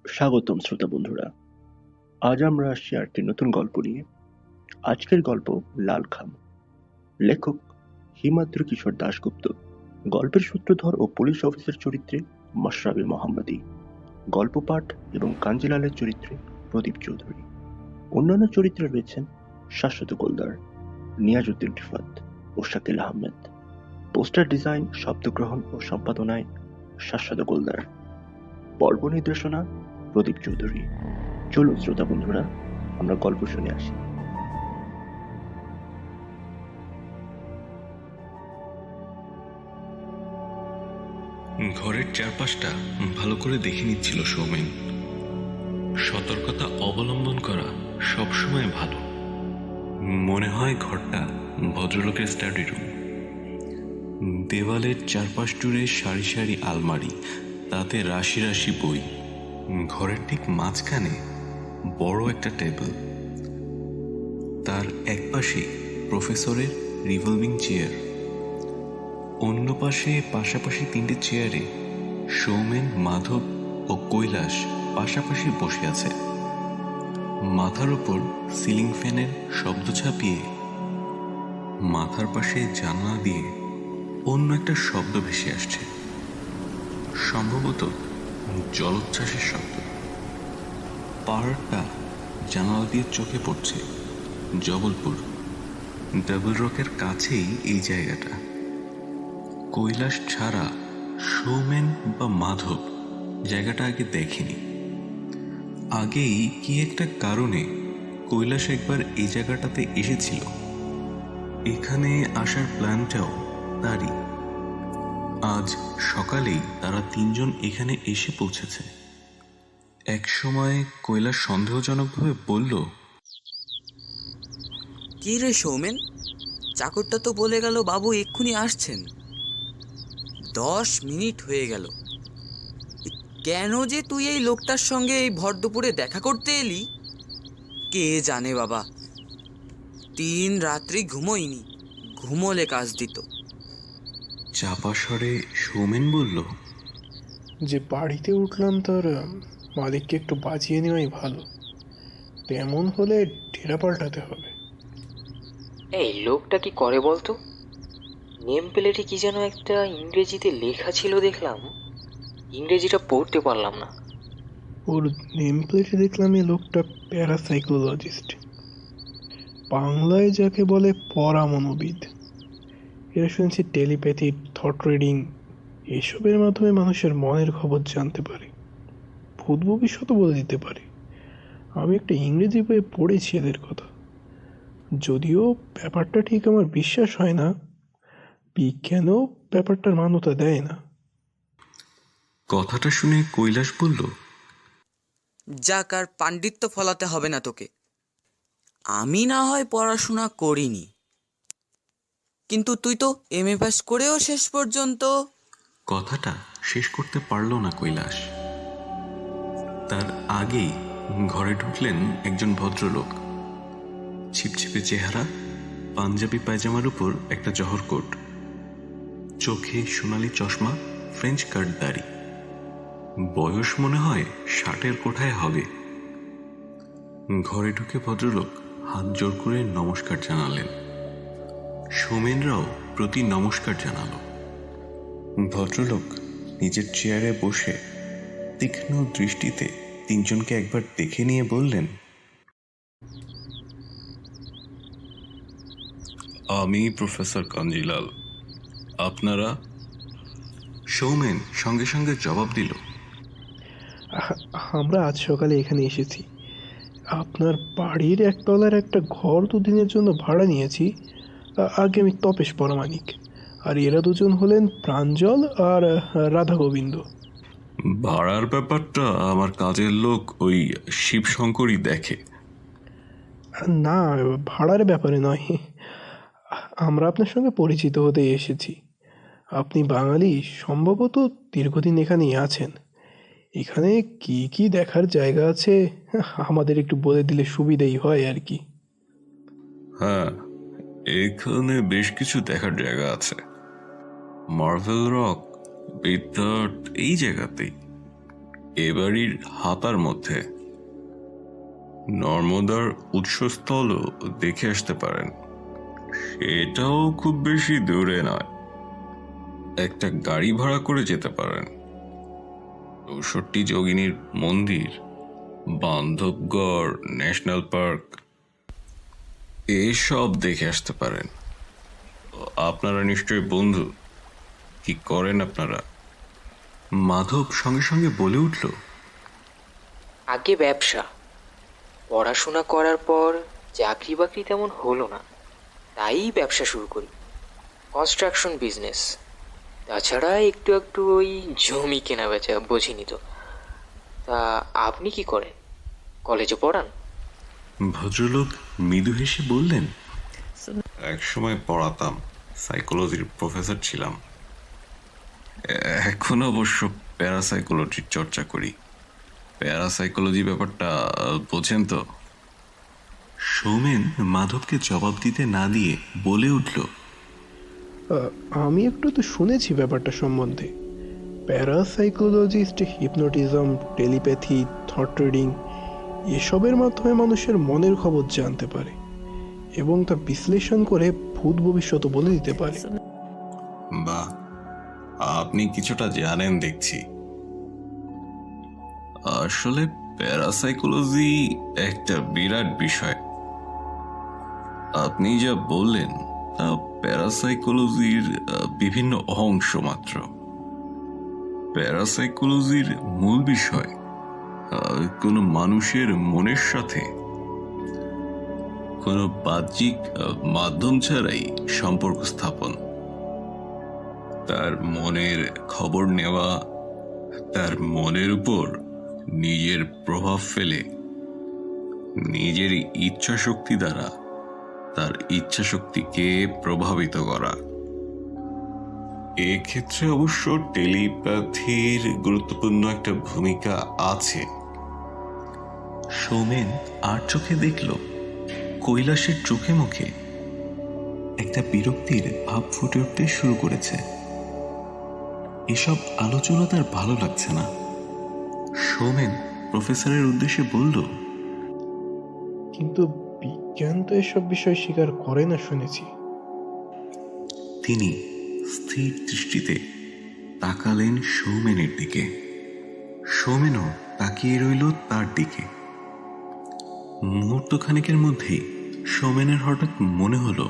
স্বাগতম শ্রোতা বন্ধুরা। আজ আমরা আসছি একটি নতুন গল্প নিয়ে। আজকের গল্প লাল খাম। লেখক হিমাদ্রি কিশোর দাশগুপ্ত। গল্পের সূত্রধর ও পুলিশ অফিসার চরিত্রে মাশরাফি মোহাম্মদী। গল্প পাঠ এবং কাঞ্জিলালের চরিত্রে প্রদীপ চৌধুরী। অন্যান্য চরিত্রে রয়েছেন শাশ্বত গোলদার, নিয়াজউদ্দিন রিফাত ও শাকিল আহমেদ। পোস্টার ডিজাইন, শব্দগ্রহণ ও সম্পাদনায় শাশ্বত গোলদার। পর্ব নির্দেশনা প্রদীপ চৌধুরী। চলুন শ্রোতা বন্ধুরা, আমরা গল্প শুনে আসি। ঘরের চারপাশটা ভালো করে দেখে নিচ্ছিল সৌমেন। সতর্কতা অবলম্বন করা সবসময় ভালো। মনে হয় ঘরটা ভদ্রলোকের স্টাডি রুম। দেওয়ালের চারপাশ জুড়ে সারি সারি আলমারি, তাতে রাশি রাশি বই। ঘরের ঠিক মাঝখানে বড় একটা টেবিল, তার একপাশে প্রফেসরের রিভলভিং চেয়ার, অন্য পাশে পাশাপাশি তিনটে চেয়ারে সৌমেন, মাধব ও কৈলাস পাশাপাশি বসে আছে। মাথার উপর সিলিং ফ্যানের শব্দ ছাপিয়ে মাথার পাশে জানলা দিয়ে অন্য একটা শব্দ ভেসে আসছে, সম্ভবত জলোচ্ছ্বাসের শব্দ। পাহাড়টা জানালা দিয়ে চোখে পড়ছে। জবলপুর, ডাবল রকের কাছেই এই জায়গাটা। কৈলাস ছাড়া সৌমেন বা মাধব জায়গাটা আগে দেখেনি। আগেই কি একটা কারণে কৈলাস একবার এই জায়গাটাতে এসেছিল। এখানে আসার প্ল্যানটাও তারই। আজ সকালেই তারা তিনজন এখানে এসে পৌঁছেছে। এক সময় কৈলাস সন্দেহজনকভাবে বলল, কি রে সৌমেন, চাকরটা তো বলে গেল বাবু এক্ষুনি আসছেন। 10 মিনিট হয়ে গেল। কেন যে তুই এই লোকটার সঙ্গে এই ভর দুপুরে দেখা করতে এলি কে জানে বাবা। 3 রাত্রি ঘুমোইনি, ঘুমোলে কাজ দিত। চাপা স্বরে সৌমেন বলল, যে বাড়িতে উঠলাম তার মালিককে একটু বাজিয়ে নেওয়াই ভালো। তেমন হলে ডেরা পাল্টাতে হবে। এই লোকটা কি করে বলতো? নেম প্লেটে কি যেন একটা ইংরেজিতে লেখা ছিল দেখলাম, ইংরেজিটা পড়তে পারলাম না। ওর নেম প্লেটে দেখলাম এই লোকটা প্যারাসাইকোলজিস্ট, বাংলায় যাকে বলে পরামনোবিদ। এরা শুনছি টেলিপ্যাথি, থট রিডিং এসবের মাধ্যমে মানুষের মনের খবর জানতে পারে, ভূত ভবিষ্যৎ বলে দিতে পারে। আমি একটা ইংরেজি বইয়ে পড়েছি এদের কথা, যদিও ব্যাপারটা ঠিক আমার বিশ্বাস হয় না। বিজ্ঞানও ব্যাপারটার মান্যতা দেয় না। কথাটা শুনে কৈলাস বলল, যাক, আর পাণ্ডিত্য ফলাতে হবে না তোকে। আমি না হয় পড়াশোনা করিনি, কিন্তু তুই তো MA পাস করেও শেষ পর্যন্ত। কথাটা শেষ করতে পারল না কৈলাস। তার আগেই ঘরে ঢুকলেন একজন ভদ্রলোক। ছিপছিপে চেহারা, পাঞ্জাবি পায়জামার উপর একটা জহর কোট, চোখে সোনালি চশমা, ফ্রেঞ্চ কাট দাড়ি। বয়স মনে হয় 60-এর কোঠায় হবে। ঘরে ঢুকে ভদ্রলোক হাত জোর করে নমস্কার জানালেন। সৌমেনরাও প্রতি নমস্কার জানালো। ভদ্রলোক নিজের চেয়ারে বসে তীক্ষ্ণ দৃষ্টিতে তিনজনকে একবার দেখে নিয়ে বললেন, আমি প্রফেসর কাঞ্জিলাল, আপনারা? সৌমেন সঙ্গে সঙ্গে জবাব দিল, আমরা আজ সকালে এখানে এসেছি। আপনার বাড়ির একতলার একটা ঘর দুদিনের জন্য ভাড়া নিয়েছি। আগে আমি তপেশ পরামানিক, আর এরা দুজন হলেন প্রাঞ্জল আর রাধা গোবিন্দ। ভাড়ার ব্যাপারটা আমার কাজের লোক ওই শিবশঙ্করই দেখে। না, ভাড়ার ব্যাপারে নয়, আমরা আপনার সঙ্গে পরিচিত হতে এসেছি। আপনি বাঙালি, সম্ভবত দীর্ঘদিন এখানেই আছেন। এখানে কি কি দেখার জায়গা আছে আমাদের একটু বলে দিলে সুবিধাই হয় আর কি। হ্যাঁ, এখানে বেশ কিছু দেখার জায়গা আছে। মার্ভেল রক, বিদ্যার্থ এই জায়গাতেই। এ বাড়ির হাতার মধ্যে। নর্মদার উৎসস্থলও দেখে আসতে পারেন, সেটাও খুব বেশি দূরে নয়। একটা গাড়ি ভাড়া করে যেতে পারেন। 64 যোগিনীর মন্দির, বান্ধবগড় ন্যাশনাল পার্ক এসব দেখে আসতে পারেন। আপনারা নিশ্চয়ই বন্ধু, কি করেন আপনারা? মাধব সঙ্গে সঙ্গে বলে উঠল, আগে ব্যবসা, পড়াশোনা করার পর চাকরি বাকরি তেমন হলো না, তাই ব্যবসা শুরু করি, কনস্ট্রাকশন বিজনেস। তাছাড়া একটু একটু ওই জমি কেনা বেচা, বোঝিনি তো। তা আপনি কি করেন? কলেজে পড়ান? ভদ্রলোক মৃদু হেসে বললেন, একসময় পড়াতাম, সাইকোলজির প্রফেসর ছিলাম। এখন অবশ্য প্যারাসাইকোলজির চর্চা করি। প্যারাসাইকোলজি ব্যাপারটা বোঝেন তো? সৌমেন মাধবকে জবাব দিতে না দিয়ে বলে উঠল, আমি একটু তো শুনেছি ব্যাপারটা সম্বন্ধে। প্যারাসাইকোলজিস্ট হিপনোটিজম, টেলিপ্যাথি, থট রিডিং এসবের মাধ্যমে মানুষের মনের খবর জানতে পারে এবং তা বিশ্লেষণ করে ভূত ভবিষ্যৎ বলে দিতে পারে। বাহ, আপনি কিছুটা জানেন দেখছি। আসলে প্যারাসাইকোলজি একটা বিরাট বিষয়। আপনি যা বললেন তা প্যারাসাইকোলজির বিভিন্ন অংশ মাত্র। প্যারাসাইকোলজির মূল বিষয় কোনো মানুষের মনের সাথে কোনো বাহ্যিক মাধ্যম ছাড়াই সম্পর্ক স্থাপন, তার মনের খবর নেওয়া, তার মনের উপর নিজের প্রভাব ফেলে নিজের ইচ্ছা শক্তি দ্বারা তার ইচ্ছা শক্তিকে প্রভাবিত করা। এক্ষেত্রে অবশ্য টেলিপ্যাথির গুরুত্বপূর্ণ একটা ভূমিকা আছে। সৌমেন আর চোখে দেখল কৈলাসের চোখে মুখে একটা বিরক্তির ভাব ফুটে উঠতে শুরু করেছে। এসব আলোচনা তার ভালো লাগছে না। সৌমেন প্রফেসরের উদ্দেশ্যে বলল, কিন্তু বিজ্ঞান তো এসব বিষয় স্বীকার করে না শুনেছি। তিনি স্থির দৃষ্টিতে তাকালেন সৌমেনের দিকে। সৌমেনও তাকিয়ে রইল তার দিকে। মুহূর্তখানেকের মধ্যেই সৌমেনের হঠাৎ মনে হলো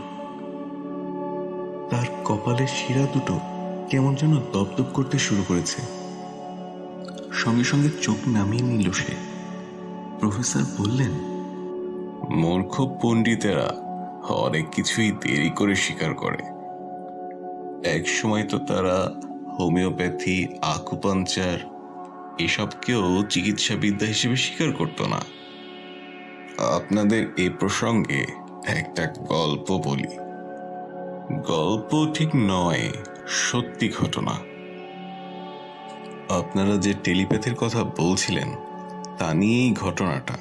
তার কপালের শিরা দুটো কেমন যেন দপদপ করতে শুরু করেছে। সঙ্গে সঙ্গে চোখ নামিয়ে নিল সে। প্রফেসর বললেন, মূর্খ পণ্ডিতেরা অনেক কিছুই দেরি করে স্বীকার করে। এক সময় তো তারা হোমিওপ্যাথি, আকুপাঞ্চার এসবকেও চিকিৎসাবিদ্যা হিসেবে স্বীকার করত না। আপনাদের এ প্রসঙ্গে একটা গল্প বলি। গল্প ঠিক নয়, সত্যি ঘটনা। আপনারা যে টেলিপ্যাথির কথা বলছিলেন তা নিয়েই ঘটনাটা।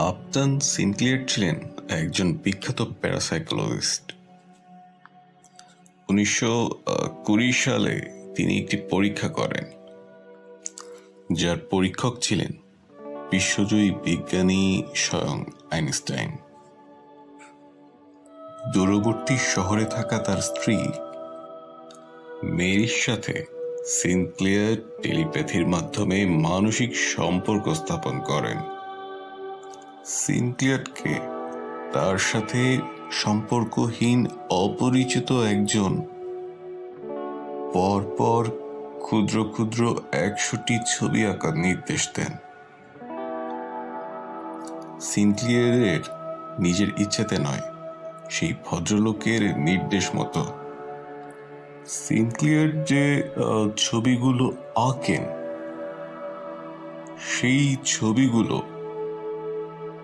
আপটন সিনক্লিয়ার ছিলেন একজন বিখ্যাত প্যারাসাইকোলজিস্ট। 1920 সালে তিনি একটি পরীক্ষা করেন, যার পরীক্ষক ছিলেন বিশ্বজয়ী বিজ্ঞানী স্বয়ং আইনস্টাইন। দূরবর্তী শহরে থাকা তার স্ত্রী মেরির সাথে সিনক্লিয়ার টেলিপ্যাথির মাধ্যমে মানসিক সম্পর্ক স্থাপন করেন। সিনক্লিয়ারকে তার সাথে সম্পর্কহীন অপরিচিত একজন পরপর ক্ষুদ্র ক্ষুদ্র 100টি ছবি আঁকার নির্দেশ দেন। সিনক্লিয়ারের নিজের ইচ্ছাতে নয়, সেই ভদ্রলোকের নির্দেশ মতো। সিনক্লিয়ার যে ছবিগুলো আঁকেন, সেই ছবিগুলো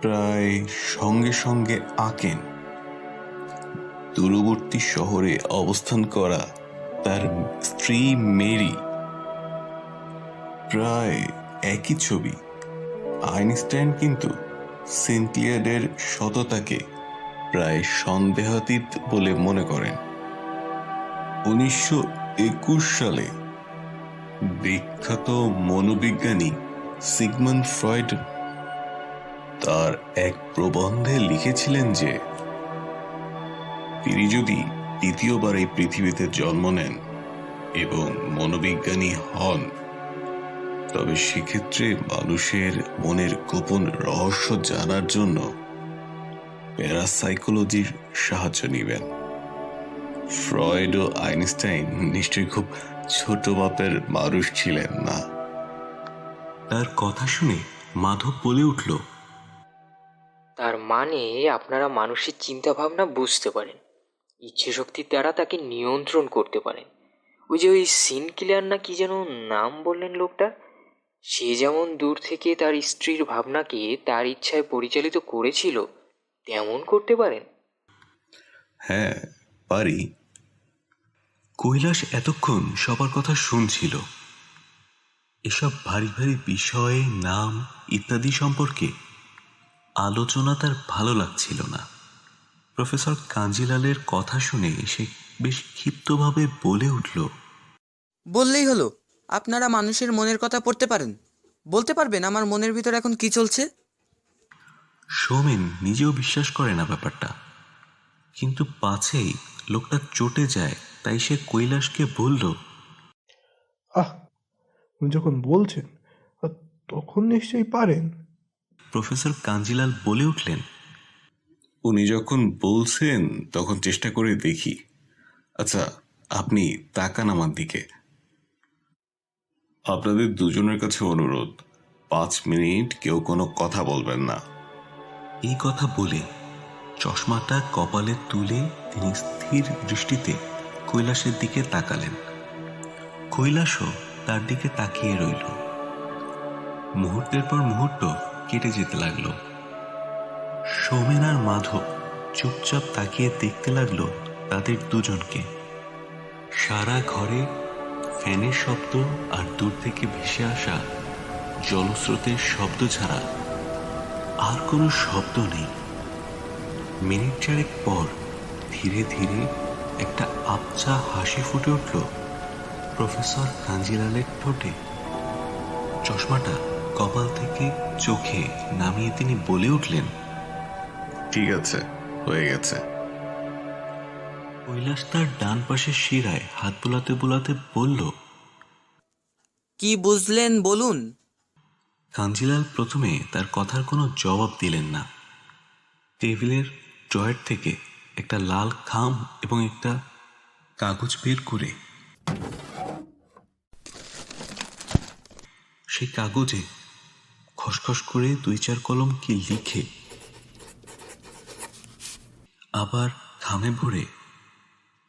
প্রায় সঙ্গে সঙ্গে আঁকেন দূরবর্তী শহরে অবস্থান করা তার স্ত্রী মেরি। প্রায় একই ছবি। আইনস্টাইন কিন্তু সিনক্লিয়ারের সততাকে প্রায় সন্দেহাতীত বলে মনে করেন। 1921 সালে বিখ্যাত মনোবিজ্ঞানী সিগমন্ড ফ্রয়েড তার এক প্রবন্ধে লিখেছিলেন যে তিনি যদি দ্বিতীয়বার এই পৃথিবীতে জন্ম নেন এবং মনোবিজ্ঞানী হন, তবে সেক্ষেত্রে মানুষের মনের গোপন রহস্য জানার জন্য প্যারাসাইকোলজির সাহায্য নেবেন। ফ্রয়েড ও আইনস্টাইন নিশ্চয়ই খুব ছোট মাপের মানুষ ছিলেন না। তার কথা শুনে মাধব বলে উঠল, তার মানে আপনারা মানুষের চিন্তা ভাবনা বুঝতে পারেন, ইচ্ছে শক্তির দ্বারা তাকে নিয়ন্ত্রণ করতে পারেন। ওই সিন কিলার না কি যেন নাম বললেন লোকটা, সে যেমন দূর থেকে তার স্ত্রীর ভাবনাকে তার ইচ্ছায় পরিচালিত করেছিল, তেমন করতে পারেন? হ্যাঁ, পারি। কৈলাস এতক্ষণ সবার কথা শুনছিল। এসব ভারী ভারী বিষয়, নাম ইত্যাদি সম্পর্কে আলোচনা তার ভালো লাগছিল না। প্রফেসর কাঞ্জিলালের কথা শুনে সে বেশ ক্ষিপ্তভাবে বলে উঠল, বললেই হলো, আপনারা মানুষের মনের কথা পড়তে পারেন। বলতে পারবেন আমার মনের ভিতর এখন কি চলছে? সৌমেন নিজেও বিশ্বাস করে না ব্যাপারটা, কিন্তু পাছেই লোকটা চটে যায়, তাই সে কৈলাসকে বলল, উনি যখন বলছেন তখন নিশ্চয়ই পারেন। প্রফেসর কাঞ্জিলাল বলে উঠলেন, উনি যখন বলছেন তখন চেষ্টা করে দেখি। আচ্ছা, আপনি তাকান আমার দিকে। আপনাদের দুজনের কাছে অনুরোধ, 5 মিনিট কেউ কোনো কথা বলবেন না। এই কথা বলে চশমাটা কপালে তুলে তিনি স্থির দৃষ্টিতে কৈলাসের দিকে তাকালেন। কৈলাসও তার দিকে তাকিয়ে রইল। মুহূর্তের পর মুহূর্ত কেটে যেতে লাগলো। সৌমেন আর মাধব চুপচাপ তাকিয়ে দেখতে লাগলো তাদের দুজনকে। সারা ঘরে ফ্যানের শব্দ আর দূর থেকে ভেসে আসা জলস্রোতের শব্দ ছাড়া আর কোনো শব্দ নেই। মিনিট 4 পর ধীরে ধীরে একটা আবছা হাসি ফুটে উঠল প্রফেসর কাঞ্জিলালের ঠোঁটে। চশমাটা কপাল থেকে চোখে নামিয়ে তিনি বলে উঠলেন, ঠিক আছে, হয়ে গেছে। কৈলাস তার ডান পাশের শিরায় হাত বোলাতে বোলাতে বলল, কি বুঝলেন বলুন? কাঞ্জিলাল প্রথমে তার কথার কোনো জবাব দিলেন না। টেবিলের ড্রয়ার থেকে একটা লাল খাম এবং একটা কাগজ বের করে সেই কাগজে খসখস করে 2-4 কলম কি লিখে আবার খামে ভরে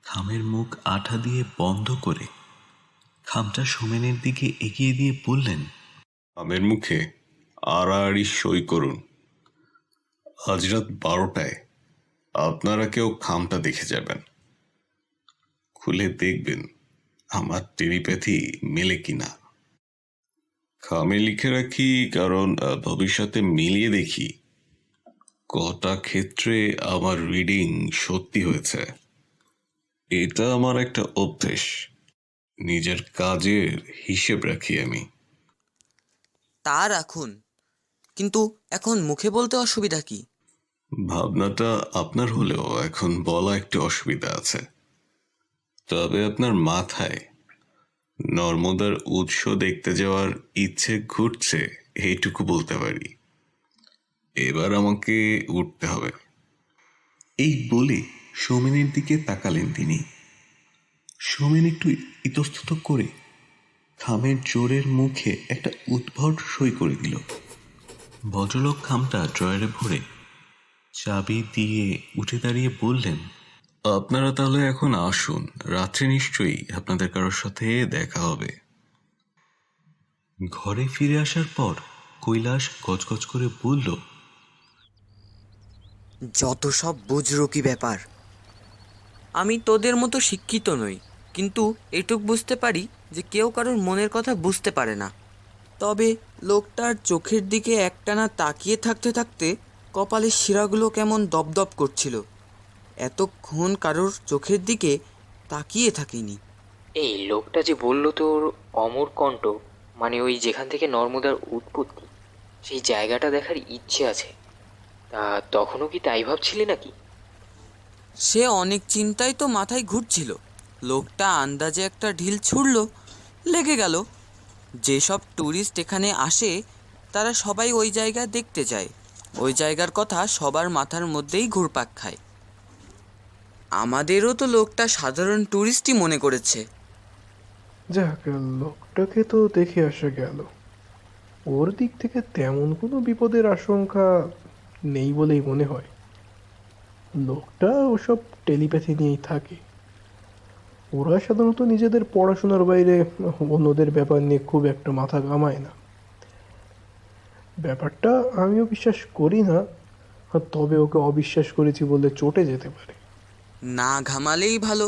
খামের মুখ আঠা দিয়ে বন্ধ করে খামটা সোমেনের দিকে এগিয়ে দিয়ে বললেন, খামের মুখে আড়াআড়ি সই করুন। আজ রাত 12টায় আপনারা কেউ খামটা দেখে যাবেন, খুলে দেখবেন আমার টেলিপ্যাথি মেলে কিনা। খামে লিখে রাখি, কারণ ভবিষ্যতে মিলিয়ে দেখি কটা ক্ষেত্রে আমার রিডিং সত্যি হয়েছে। এটা আমার একটা অভ্যেস, নিজের কাজের হিসেব রাখি আমি। তা রাখুন, কিন্তু এখন মুখে বলতে অসুবিধা কি? ভাবনাটা আপনার হলেও এখন বলা একটু অসুবিধা আছে। তবে আপনার মাথায় নর্মদার উৎস দেখতে যাওয়ার ইচ্ছে ঘুরছে, এইটুকু বলতে পারি। এবার আমাকে উঠতে হবে। এই বলে সৌমেনের দিকে তাকালেন তিনি। সৌমেন একটু ইতস্তত করে খামের জোরের মুখে একটা উদ্ভট সই করে দিল। ভদ্রলোক খামটা ড্রয়ারে ভরে চাবি দিয়ে উঠে দাঁড়িয়ে বললেন, আপনারা তাহলে এখন আসুন, রাত্রে নিশ্চয়ই আপনাদের কারোর সাথে দেখা হবে। ঘরে ফিরে আসার পর কৈলাস গজগজ করে বলল, যত সব বুঝরো কি ব্যাপার। আমি তোদের মতো শিক্ষিত নই, কিন্তু এটুক বুঝতে পারি যে কেউ কারোর মনের কথা বুঝতে পারে না। তবে লোকটার চোখের দিকে একটানা তাকিয়ে থাকতে থাকতে কপালের শিরাগুলো কেমন দপদপ করছিল। এতক্ষণ কারোর চোখের দিকে তাকিয়ে থাকিনি। এই লোকটা যে বললো তোর অমরকণ্ট, মানে ওই যেখান থেকে নর্মদার উৎপত্তি, সেই জায়গাটা দেখার ইচ্ছে আছে। তা তখনও কি তাই ভাবছিলি নাকি? সে অনেক চিন্তাই তো মাথায় ঘুরছিল। লোকটা আন্দাজে একটা ঢিল ছুড়ল, লেগে গেল। যেসব ট্যুরিস্ট এখানে আসে তারা সবাই ওই জায়গা দেখতে যায়। ওই জায়গার কথা সবার মাথার মধ্যেই ঘুরপাক খায়। আমাদেরও তো লোকটা সাধারণ ট্যুরিস্টই মনে করেছে। যাক, লোকটাকে তো দেখে আসা গেল। ওর দিক থেকে তেমন কোনো বিপদের আশঙ্কা নেই বলেই মনে হয়। লোকটা ওসব টেলিপ্যাথি নিয়েই থাকে। ওরা সাধারণত নিজেদের পড়াশোনার বাইরে অন্যদের ব্যাপার নিয়ে খুব একটা মাথা ঘামায় না। ব্যাপারটা আমিও বিশ্বাস করি না, তবে ওকে অবিশ্বাস করেছি বললে চটে যেতে পারে। না ঘামালেই ভালো।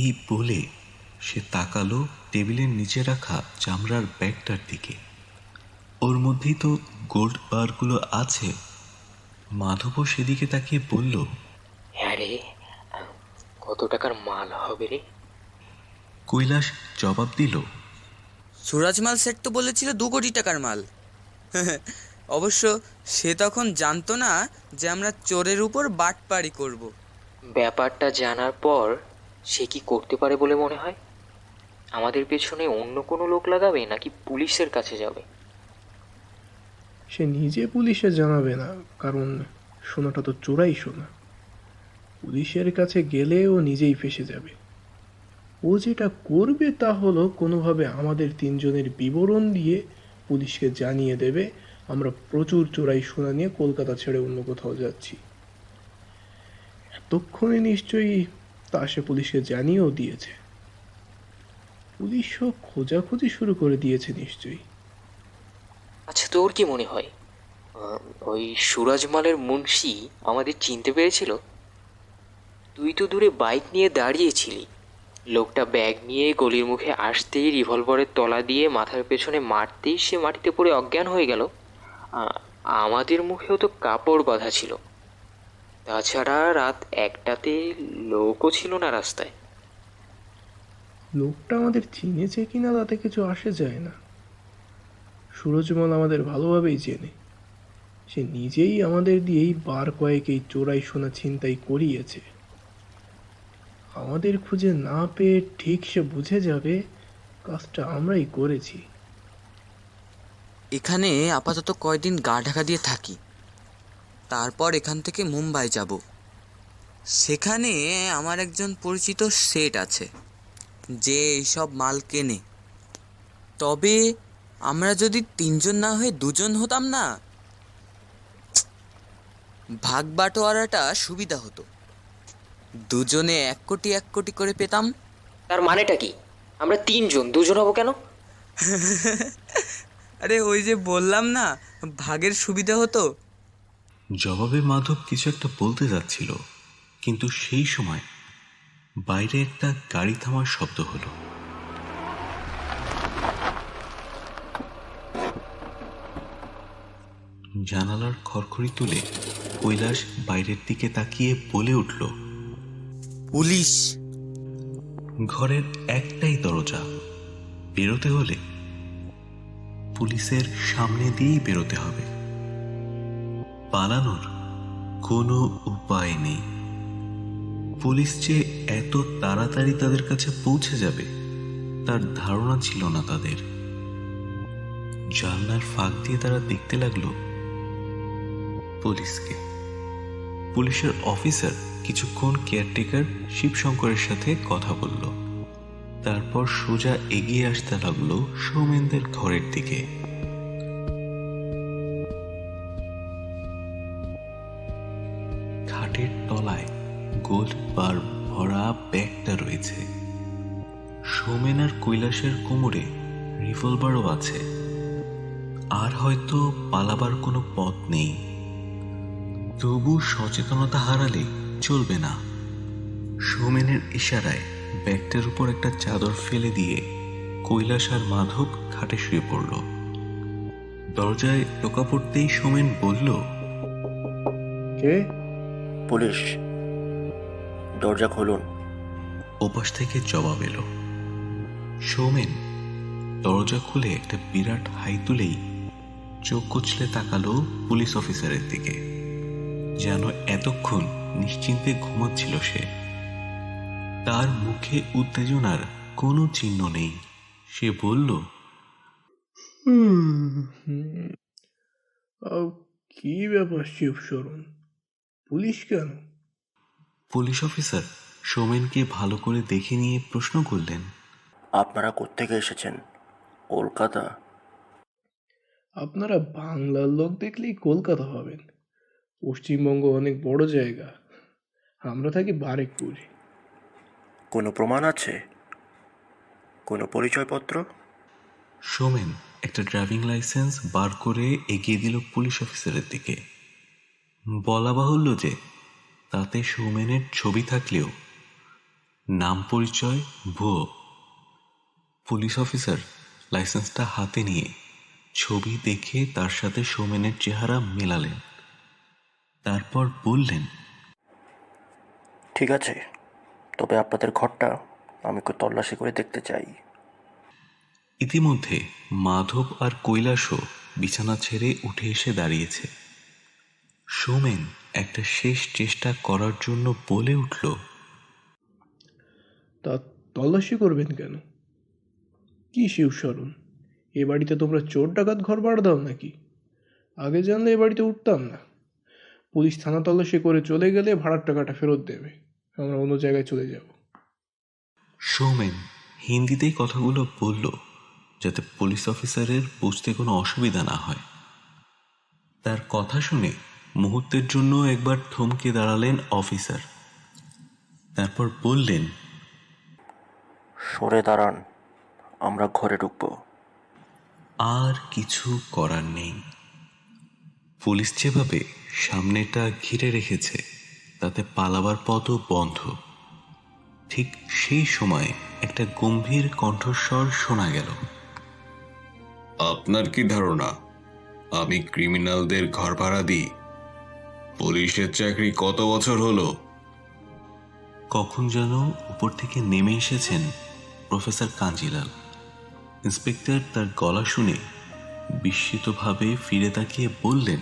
এই বলে সে তাকালো টেবিলের নিচে রাখা চামড়ার ব্যাগটার দিকে। ওর মধ্যেই তো গোল্ড বারগুলো আছে। মাধবও সেদিকে তাকিয়ে বলল, হ্যাঁ রে, কত টাকার মাল হবে রে? কৈলাস জবাব দিল, সুরাজমাল সেট তো বলেছিল 2 কোটি টাকার মাল। অবশ্য সে তখন জানতো না যে আমরা চোরের উপর বাটপাড়ি করব। ব্যাপারটা জানার পর সে কি করতে পারে বলে মনে হয়? আমাদের পেছনে অন্য কোনো লোক লাগাবে নাকি পুলিশের কাছে যাবে? সে নিজে পুলিশে জানাবে না, কারণ সোনাটা তো চোরাই সোনা। পুলিশের কাছে গেলে ও নিজেই ফেঁসে যাবে। ও যেটা করবে তা হলো কোনোভাবে আমাদের 3 জনের বিবরণ দিয়ে পুলিশকে জানিয়ে দেবে আমরা প্রচুর চোরাই সোনা নিয়ে কলকাতা ছেড়ে অন্য কোথাও যাচ্ছি। এতক্ষণে নিশ্চয়ই তা সে পুলিশকে জানিয়েও দিয়েছে। পুলিশও খোঁজাখুঁজি শুরু করে দিয়েছে নিশ্চয়ই। আচ্ছা, তোর কি মনে হয় ওই সুরাজমালের মুন্সি আমাদের চিনতে পেরেছিল? তুই তো দূরে বাইক নিয়ে দাঁড়িয়েছিলি, লোকটা ব্যাগ নিয়ে গলির মুখে আসতেই রিভলভারের তলা দিয়ে মাথার পেছনে মারতেই সে মাটিতে পড়ে অজ্ঞান হয়ে গেল। আমাদের মুখেও তো কাপড় বাঁধা ছিল। তাছাড়া রাত 1টাতে লোকও ছিল না রাস্তায়। লোকটা আমাদের চিনেছে কিনা তাতে কিছু আসে যায় না। সুরজমাল আমাদের ভালোভাবেই চেনে। সে নিজেই আমাদের দিয়েই বার কয়েক এই চোরাই সোনা ছিনতাই করিয়েছে। আমাদের খুঁজে না পেয়ে ঠিক সে বুঝে যাবে কাজটা আমরাই করেছি। এখানে আপাতত কয়দিন গা ঢাকা দিয়ে থাকি, তারপর এখান থেকে মুম্বাই যাব। সেখানে আমার একজন পরিচিত সেট আছে যে এইসব মাল কেনে। তবে আমরা যদি 3 জন না হয়ে 2 জন হতাম না, ভাগ বাটোয়ারাটা সুবিধা হতো। 2 জনে 1 কোটি 1 কোটি করে পেতাম। তার মানেটা কি? আমরা 3 জন, 2 জন হবো কেন? আরে ওই যে বললাম না, ভাগের সুবিধা হতো। জবাবে মাধব কিছু একটা বলতে যাচ্ছিল, কিন্তু সেই সময় বাইরে একটা গাড়ি থামার শব্দ হলো। জানালার খড়খড়ি তুলে কৈলাস বাইরের দিকে তাকিয়ে বলে উঠল, পুলিশ। ঘরের একটাই দরজা, বেরোতে হলে পুলিশের সামনে দিয়েই বেরোতে হবে। পালানোর কোনো উপায় নেই। পুলিশ যে এত তাড়াতাড়ি তাদের কাছে পৌঁছে যাবে তার ধারণা ছিল না তাদের। জানলার ফাঁক দিয়ে তারা দেখতে লাগলো পুলিশকে। পুলিশের অফিসার কিছুক্ষণ কেয়ারটেকার শিবশঙ্করের সাথে কথা বলল, তারপর সোজা এগিয়ে আসতে লাগলো সৌমেনদের ঘরের দিকে। খাটের তলায় গোল্ড বার ভরা ব্যাগটা রয়েছে। সৌমেন আর কৈলাসের কোমরে রিভলভারও আছে। আর হয়তো পালাবার কোনো পথ নেই। তবু সচেতনতা হারালে চলবে না। সৌমেনের ইশারায় ব্যাগটার উপর একটা চাদর ফেলে দিয়ে কৈলাস আর মাধব খাটে শুয়ে পড়ল। দরজায় টোকা পড়তেই সৌমেন বলল, কে? পুলিশ, দরজা খুলুন। ওপাশ থেকে জবাব এলো। সৌমেন দরজা খুলে একটা বিরাট হাই তুলেই চোখ কচলে তাকালো পুলিশ অফিসারের দিকে, যেন এতক্ষণ নিশ্চিন্তে ঘুমাচ্ছিল সে। তার মুখে উত্তেজনার কোনো চিহ্ন নেই। সে বলল, কি ব্যাপার শিবশরণ, পুলিশ কেন? পুলিশ অফিসার সৌমেনকে ভালো করে দেখে নিয়ে প্রশ্ন করলেন, আপনারা কোত্থেকে এসেছেন? কলকাতা? আপনারা বাংলার লোক দেখলেই কলকাতা হবেন। পশ্চিমবঙ্গ অনেক বড় জায়গা। আমরা থাকি বারেকপুর। কোনো প্রমাণ আছে? কোনো পরিচয়পত্র? সৌমেন একটা ড্রাইভিং লাইসেন্স বার করে এগিয়ে দিল পুলিশ অফিসারের দিকে। বলা বাহুল্য যে তাতে সৌমেনের ছবি থাকলেও নাম পরিচয় ভুয়ো। পুলিশ অফিসার লাইসেন্সটা হাতে নিয়ে ছবি দেখে তার সাথে সৌমেনের চেহারা মেলালেন। তারপর বললেন, ঠিক আছে, তবে আপনাদের ঘরটা আমি একটু তল্লাশি করে দেখতে চাই। ইতিমধ্যে মাধব আর কৈলাসও বিছানা ছেড়ে উঠে এসে দাঁড়িয়েছে। সৌমেন একটা শেষ চেষ্টা করার জন্য বলে উঠল, তা তল্লাশি করবেন কেন? কি শিবশরণ, এ বাড়িতে তোমরা চোর ডাকাত ঘর ভাড়া দাও নাকি? আগে জানলে এ বাড়িতে উঠতাম না। পুলিশ থানা তল্লাশি করে চলে গেলে ভাড়ার টাকাটা ফেরত দেবে, আমরা অন্য জায়গায় চলে যাব। সৌমেন হিন্দিতেই কথাগুলো বলল যাতে পুলিশ অফিসারের বুঝতে কোনো অসুবিধা না হয়। তার কথা শুনে মুহূর্তের জন্য একবার থমকে দাঁড়ালেন অফিসার। তারপর বললেন, সরে দাঁড়ান, আমরা ঘরে ঢুকবো। আর কিছু করার নেই। পুলিশ যেভাবে সামনেটা ঘিরে রেখেছে তাতে পালাবার পথও বন্ধ। ঠিক সেই সময় একটা গম্ভীর কণ্ঠস্বর শোনা গেল, আপনার কি ধারণা আমি ক্রিমিনালদের ঘর ভাড়া দিই? পুলিশের চাকরি কত বছর হলো? কখন যেন উপর থেকে নেমে এসেছেন প্রফেসর কাঞ্জিলাল। ইন্সপেক্টর তার গলা শুনে বিস্মিতভাবে ফিরে তাকিয়ে বললেন,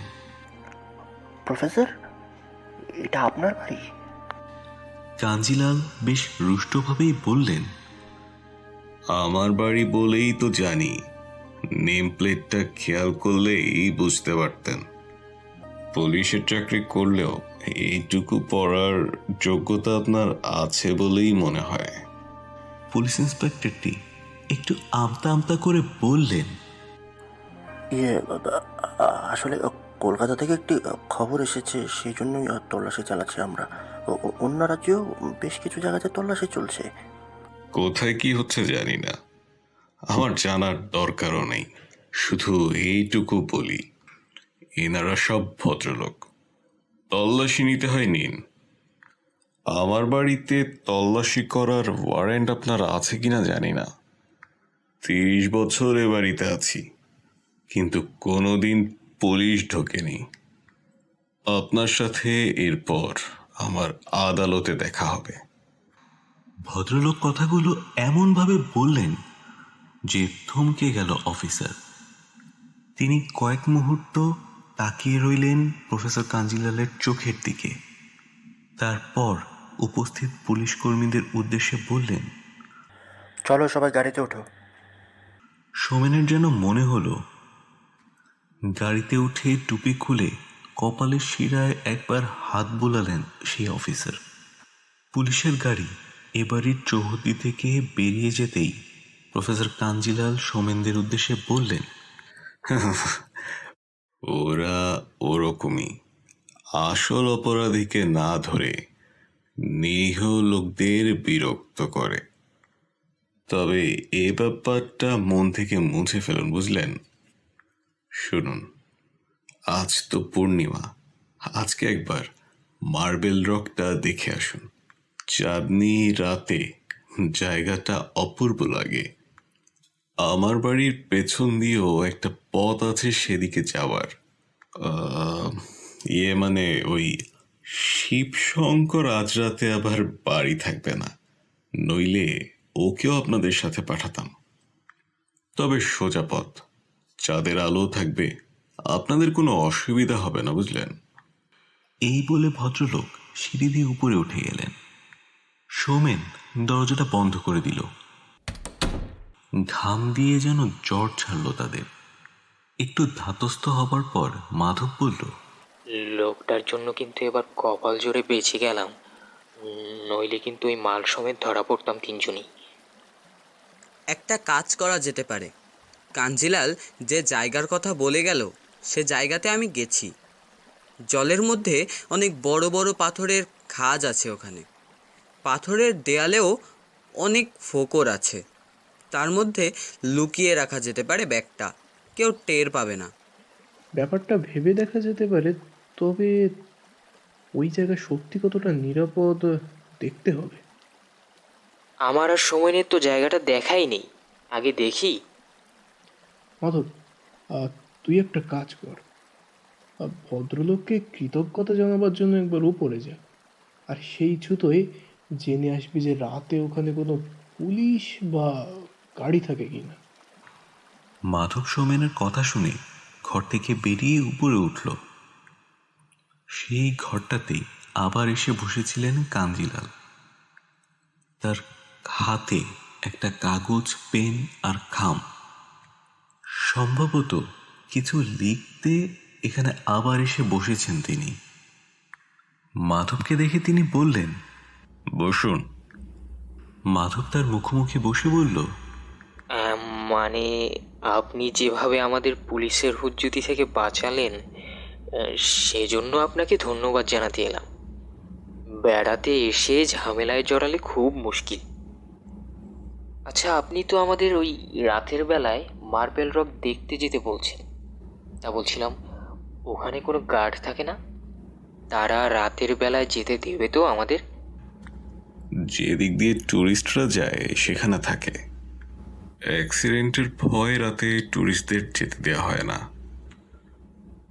প্রফেসর, এটা আপনার বাড়ি? কাঞ্জিলাল বেশ রুষ্টভাবেই বললেন, আমার বাড়ি বলেই তো জানি। নেম প্লেটটা খেয়াল করলেই বুঝতে পারতেন। পুলিশের চাকরি করলেও এইটুকু পড়ার যোগ্যতা আপনার আছে বলেই মনে হয়। পুলিশ ইন্সপেক্টরটি একটু আমতা আমতা করে বললেন, আসলে কলকাতা থেকে একটি খবর এসেছে, সেই জন্যই তল্লাশি চালাচ্ছি আমরা। অন্য রাজ্যেও বেশ কিছু জায়গাতে তল্লাশি চলছে। কোথায় কি হচ্ছে জানি না, আমার জানার দরকারও নেই। শুধু এইটুকু বলি, এনারা সব ভদ্রলোক। তল্লাশি নিতে হয় নিন। আমার বাড়িতে তল্লাশি করার ওয়ারেন্ট আপনার আছে কিনা জানি না। 30 বছর এ বাড়িতে আছি, কিন্তু কোনোদিন পুলিশ ঢোকেনি। আপনার সাথে এরপর আমার আদালতে দেখা হবে। ভদ্রলোক কথাগুলো এমনভাবে বললেন যে থমকে গেল অফিসার। তিনি কয়েক মুহূর্ত তাকিয়ে রইলেন প্রফেসর কাঞ্জিলালের চোখের দিকে। তারপর উপস্থিত পুলিশ কর্মীদের উদ্দেশ্যে বললেন, চলো সবাই গাড়িতে ওঠো। সৌমেনের যেন মনে হলো গাড়িতে উঠে টুপি খুলে কপালের শিরায় একবার হাত বুলালেন সেই অফিসার। পুলিশের গাড়ি এ বাড়ির চৌহদ্দি থেকে বেরিয়ে যেতেই প্রফেসর কাঞ্জিলাল সৌমেনদের উদ্দেশ্যে বললেন, ওরা ওরকমই, আসল অপরাধীকে না ধরে নিরীহ লোকদের বিরক্ত করে। তবে এ ব্যাপারটা মন থেকে মুছে ফেলুন, বুঝলেন? শুনুন, আজ তো পূর্ণিমা, আজকে একবার মার্বেল রকটা দেখে আসুন। চাঁদনি রাতে জায়গাটা অপূর্ব লাগে। আমার বাড়ির পেছন দিয়েও একটা পথ আছে সেদিকে যাওয়ার। মানে ওই শিবশঙ্কর আজ রাতে আবার বাড়ি থাকবে না, নইলে ওকেও আপনাদের সাথে পাঠাতাম। তবে সোজা পথ, চাঁদের আলো থাকবে, আপনাদের কোনো অসুবিধা হবে না, বুঝলেন? এই বলে ভদ্রলোক সিঁড়ি দিয়ে উপরে উঠে গেলেন। সৌমেন দরজাটা বন্ধ করে দিল। ঘাম দিয়ে যেন জ্বর ছাড়ল তাদের। একটু ধাতস্থ হবার পর মাধব বলল, লোকটার জন্য কিন্তু এবার কপাল জোরে বেঁচে গেলাম, নইলে কিন্তু ওই মাল সমেত ধরা পড়তাম তিনজনই। একটা কাজ করা যেতে পারে। কাঞ্জিলাল যে জায়গার কথা বলে গেল সে জায়গাতে আমি গেছি। জলের মধ্যে অনেক বড় বড় পাথরের খাঁজ আছে ওখানে। পাথরের দেয়ালেও অনেক ফোকর আছে। তার মধ্যে লুকিয়ে রাখা যেতে পারে ব্যাগটা, কেউ টের পাবে না। ব্যাপারটা ভেবে দেখা যেতে পারে, তবে ওই জায়গা সত্যি কতটা নিরাপদ দেখতে হবে। আমার আর সময় নেই, তো জায়গাটা দেখাই নেই, আগে দেখি। মাধব, তুই একটা কাজ কর, ভদ্রলোককে কৃতজ্ঞতা জানাবার জন্য একবার উপরে যা, আর সেই ছুতোয় জেনে আসবি যে রাতে ওখানে কোনো পুলিশ বা গাড়ি থাকে কিনা। মাধব সৌমেনের কথা শুনে ঘর থেকে বেরিয়ে উপরে উঠল। সেই ঘরটাতেই আবার এসে বসেছিলেন কাঞ্জিলাল। তার হাতে একটা কাগজ, পেন আর খাম। সম্ভবত কিছু লিখতে এখানে আবার এসে বসেছেন তিনি। মাধবকে দেখে তিনি বললেন, বসুন। মাধব তার মুখোমুখি বসে বলল, মানে আপনি যেভাবে আমাদের পুলিশের হুজ্জুতি থেকে বাঁচালেন, সেজন্য আপনাকে ধন্যবাদ জানাতে এলাম। বেড়াতে এসে ঝামেলায় জড়ালে খুব মুশকিল। আচ্ছা, আপনি তো আমাদের ওই রাতের বেলায় মার্বেল রক দেখতে যেতে বলছেন, তা বলছিলাম ওখানে কোনো গার্ড থাকে না? তারা রাতের বেলায় যেতে দেবে তো আমাদের? যে দিক দিয়ে ট্যুরিস্টরা যায় সেখানে থাকে। অ্যাক্সিডেন্টের ভয় রাতে ট্যুরিস্টদের যেতে দেওয়া হয় না।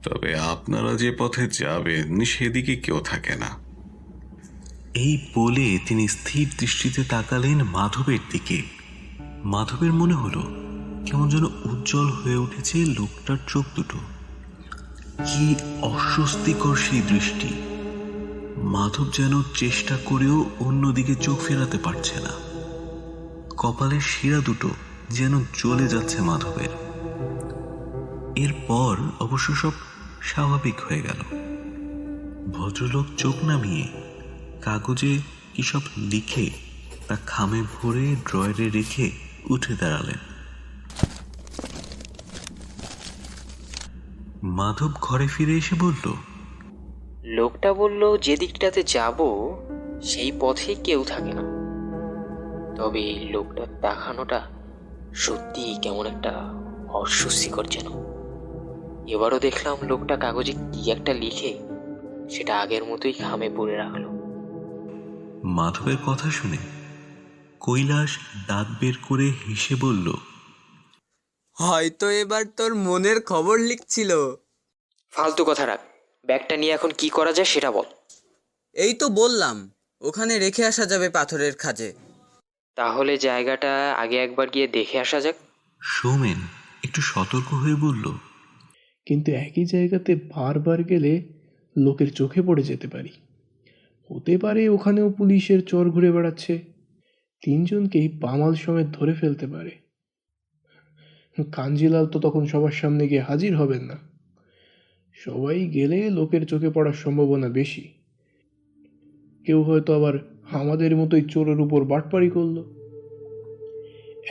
তবে আপনারা যে পথে যাবেন সেদিকে কেউ থাকে না। এই বলে তিনি স্থির দৃষ্টিতে তাকালেন মাধবের দিকে। মাধবের মনে হলো কেমন যেন উজ্জ্বল হয়ে উঠেছে লোকটার চোখ দুটো। কি অস্বস্তিকর সেই দৃষ্টি! মাধব যেন চেষ্টা করেও অন্যদিকে চোখ ফেরাতে পারছে না। কপালের শিরা দুটো যেন জ্বলে যাচ্ছে মাধবের। এরপর অবশ্য সব স্বাভাবিক হয়ে গেল। ভদ্রলোক চোখ নামিয়ে কাগজে কি সব লিখে তা খামে ভরে ড্রয়ারে রেখে উঠে দাঁড়ালেন। মাধব ঘরে ফিরে এসে বলল, লোকটা বলল যে দিকটাতে যাব সেই পথে কেউ থাকে না। তবে এই লোকটার দেখানোটা সত্যি কেমন একটা অস্বস্তিকর যেন। এবারও দেখলাম লোকটা কাগজে কি একটা লিখে সেটা আগের মতোই খামে পড়ে রাখলো। মাধবের কথা শুনে কৈলাস দাঁত বের করে হেসে বলল, হয়তো এবার তোর মনের খবর লিখছিল। ফালতু কথা রাখ, ব্যাগটা নিয়ে এখন কি করা যায় সেটা বল। এই তো বললাম, ওখানে রেখে আসা যাবে পাথরের খাঁজে। তাহলে জায়গাটা আগে একবার গিয়ে দেখে আসা যাক। সৌমেন একটু সতর্ক হয়ে বলল, কিন্তু একই জায়গাতে বারবার গেলে লোকের চোখে পড়ে যেতে পারি। হতে পারে ওখানেও পুলিশের চর ঘুরে বেড়াচ্ছে, তিনজনকেই বামাল সমেত ধরে ফেলতে পারে। কাঞ্জিলাল তো তখন সবার সামনে গিয়ে হাজির হবেন না। সবাই গেলে লোকের চোখে পড়ার সম্ভাবনা বেশি। কেউ হয়তো আবার আমাদের মতোই চোরের উপর বাটপাড়ি করলো।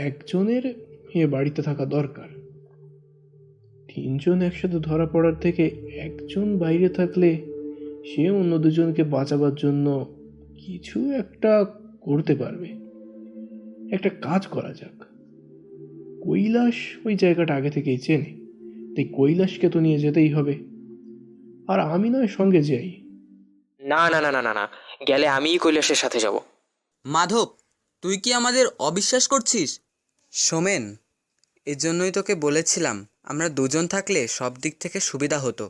একজনের এ বাড়িতে থাকা দরকার। তিনজন একসাথে ধরা পড়ার থেকে একজন বাইরে থাকলে সে অন্য দুজনকে বাঁচাবার জন্য কিছু একটা করতে পারবে। একটা কাজ করা যাক, কৈলাস ওই জায়গাটা আগে থেকেই চেনে, তাই কৈলাসকে তো নিয়ে যেতেই হবে। আর আমি নয় সঙ্গে যাই। না না না না না না, গেলে আমিই কৈলাসের সাথে যাব। মাধব, তুই কি আমাদের অবিশ্বাস করছিস? সোমেন, এজন্যই তোকে বলেছিলাম আমরা দুজন থাকলে সব দিক থেকে সুবিধা হতো।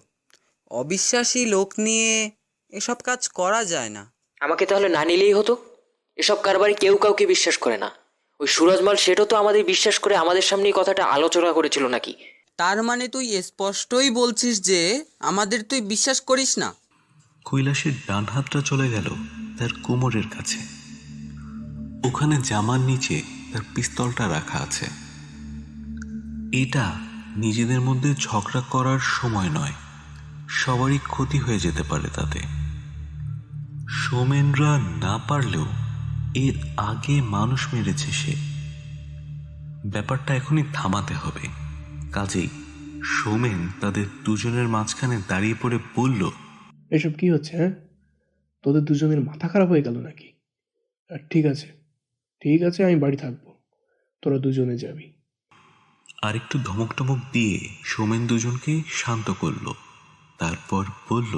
অবিশ্বাসী লোক নিয়ে এসব কাজ করা যায় না। আমাকে তাহলে না নিলেই হতো। এসব কারবারে কেউ কাউকে বিশ্বাস করে না। ওই সুরজমাল সেটাও তো আমাদের বিশ্বাস করে আমাদের সামনে এই কথাটা আলোচনা করেছিল নাকি? তার মানে তুই স্পষ্টই বলছিস যে আমাদের তুই বিশ্বাস করিস না? কৈলাসের ডান হাতটা চলে গেল তার কোমরের কাছে। ওখানে জামার নিচে তার পিস্তলটা রাখা আছে। এটা নিজেদের মধ্যে ঝগড়া করার সময় নয়, সবারই ক্ষতি হয়ে যেতে পারে তাতে। সৌমেনরা না পারলেও এর আগে মানুষ মেরেছে সে। ব্যাপারটা এখনই থামাতে হবে। কাজেই সৌমেন তাদের দুজনের মাঝখানে দাঁড়িয়ে পড়ে বলল, এসব কি হচ্ছে? হ্যাঁ, তোদের দুজনের মাথা খারাপ হয়ে গেল নাকি? ঠিক আছে, ঠিক আছে, আমি বাড়ি থাকবো, তোরা দুজনে যাবি। আর একটু ধমক টমক দিয়ে সৌমেন দুজনকে শান্ত করল। তারপর বলল,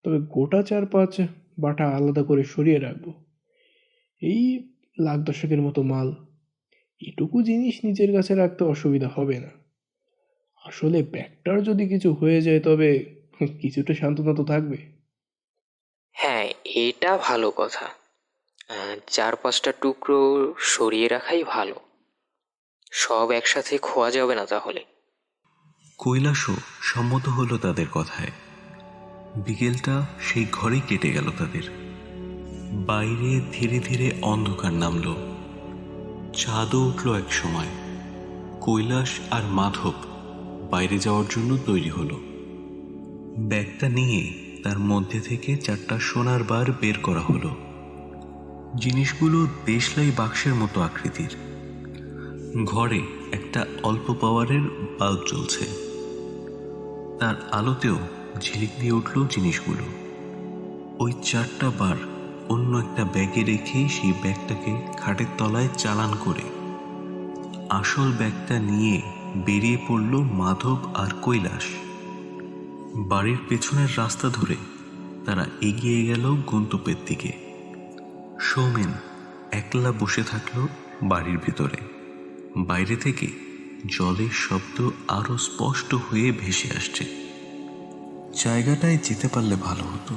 তবে গোটা 4-5 বাটা আলাদা করে সরিয়ে রাখবো। এই লাখ 10 মতো মাল, এটুকু জিনিস নিজের কাছে রাখতে অসুবিধা হবে না। আসলে ব্যাগটার যদি কিছু হয়ে যায় তবে কিছুটা সান্ত্বনা তো থাকবে। হ্যাঁ, এটা ভালো কথা। 4-5টা টুকরো সরিয়ে রাখাই ভালো। সব একসাথে খোয়া যাবে না তাহলে। কৈলাসও সম্মত হলো তাদের কথায়। বিকেলটা সেই ঘরেই কেটে গেল তাদের। বাইরে ধীরে ধীরে অন্ধকার নামল। চাঁদও উঠল এক সময়। কৈলাস আর মাধব বাইরে যাওয়ার জন্য তৈরি হলো। ব্যাগটা নিয়ে তার মধ্যে থেকে 4টা সোনার বার বের করা হলো। জিনিসগুলো দেশলাই বাক্সের মতো আকৃতির। ঘরে একটা অল্প পাওয়ারের বাল্ব জ্বলছে। তার আলোতেও ঝিলিক দিয়ে উঠল জিনিসগুলো। ওই 4টা বার অন্য একটা ব্যাগে রেখেই সেই ব্যাগটাকে খাটের তলায় চালান করে আসল ব্যাগটা নিয়ে বেরিয়ে পড়ল মাধব আর কৈলাস। বাড়ির পেছনের রাস্তা ধরে তারা এগিয়ে গেল গন্তব্যের দিকে। সৌমেন একলা বসে থাকল বাড়ির ভিতরে। বাইরে থেকে জলের শব্দ আরো স্পষ্ট হয়ে ভেসে আসছে। জায়গাটায় যেতে পারলে ভালো হতো,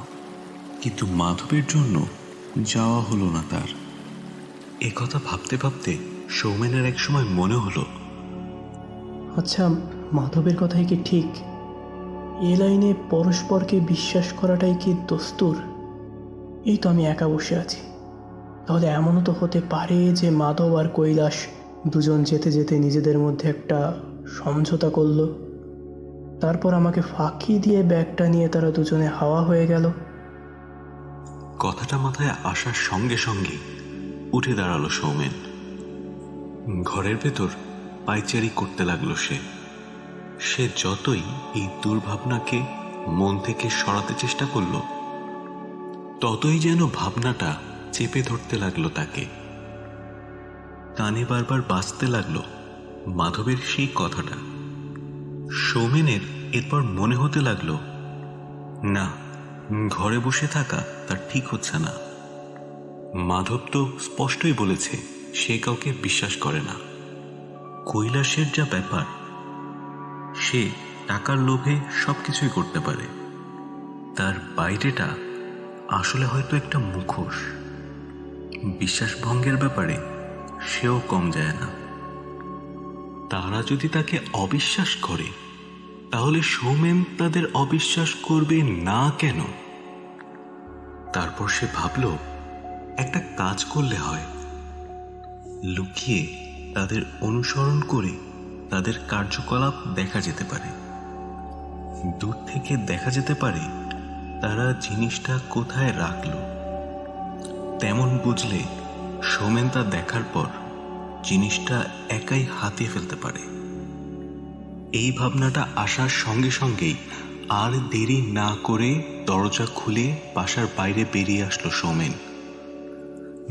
কিন্তু মাধবের জন্য যাওয়া হলো না তার। একথা ভাবতে ভাবতে সৌমেনের এক সময় মনে হলো, আচ্ছা, মাধবের কথাই কি ঠিক? এ লাইনে পরস্পরকে বিশ্বাস করাটাই কি দস্তুর? এই তো আমি একা বসে আছি, তাহলে এমনও তো হতে পারে যে মাধব আর কৈলাস দুজন যেতে যেতে নিজেদের মধ্যে একটা সমঝোতা করল, তারপর আমাকে ফাঁকি দিয়ে ব্যাগটা নিয়ে তারা দুজনে হাওয়া হয়ে গেল। কথাটা মাথায় আসার সঙ্গে সঙ্গে উঠে দাঁড়ালো সৌমেন। ঘরের ভেতর পায়চারি করতে লাগলো সে যতই এই দুর্ভাবনাকে মন থেকে সরাতে চেষ্টা করল, ততই যেন ভাবনাটা চেপে ধরতে লাগলো তাকে। কানে বারবার বাজতে লাগলো মাধবের সেই কথাটা। সৌমেনের এরপর মনে হতে লাগলো, না, ঘরে বসে থাকা তার ঠিক হচ্ছে না। মাধব তো স্পষ্টই বলেছে সে কাউকে বিশ্বাস করে না। কৈলাসের যা ব্যাপার, সে টাকার লোভে সবকিছুই করতে পারে। তার বাইরেটা আসলে হয়তো একটা মুখোশ। বিশ্বাস ভঙ্গের ব্যাপারে সেও কম যায় না। তারা যদি তাকে অবিশ্বাস করে, তাহলে সৌমেন তাদের অবিশ্বাস করবে না কেন? তারপর সে ভাবল, একটা কাজ করলে হয়। লুকিয়ে তাদের অনুসরণ করে তাদের কার্যকলাপ দেখা যেতে পারে। দূর থেকে দেখা যেতে পারে তারা জিনিসটা কোথায় রাখলো। তেমন বুঝলে সৌমেন তা দেখার পর জিনিসটা একাই হাতিয়ে ফেলতে পারে। এই ভাবনাটা আসার সঙ্গে সঙ্গেই আর দেরি না করে দরজা খুলে বাসার বাইরে বেরিয়ে আসলো সৌমেন।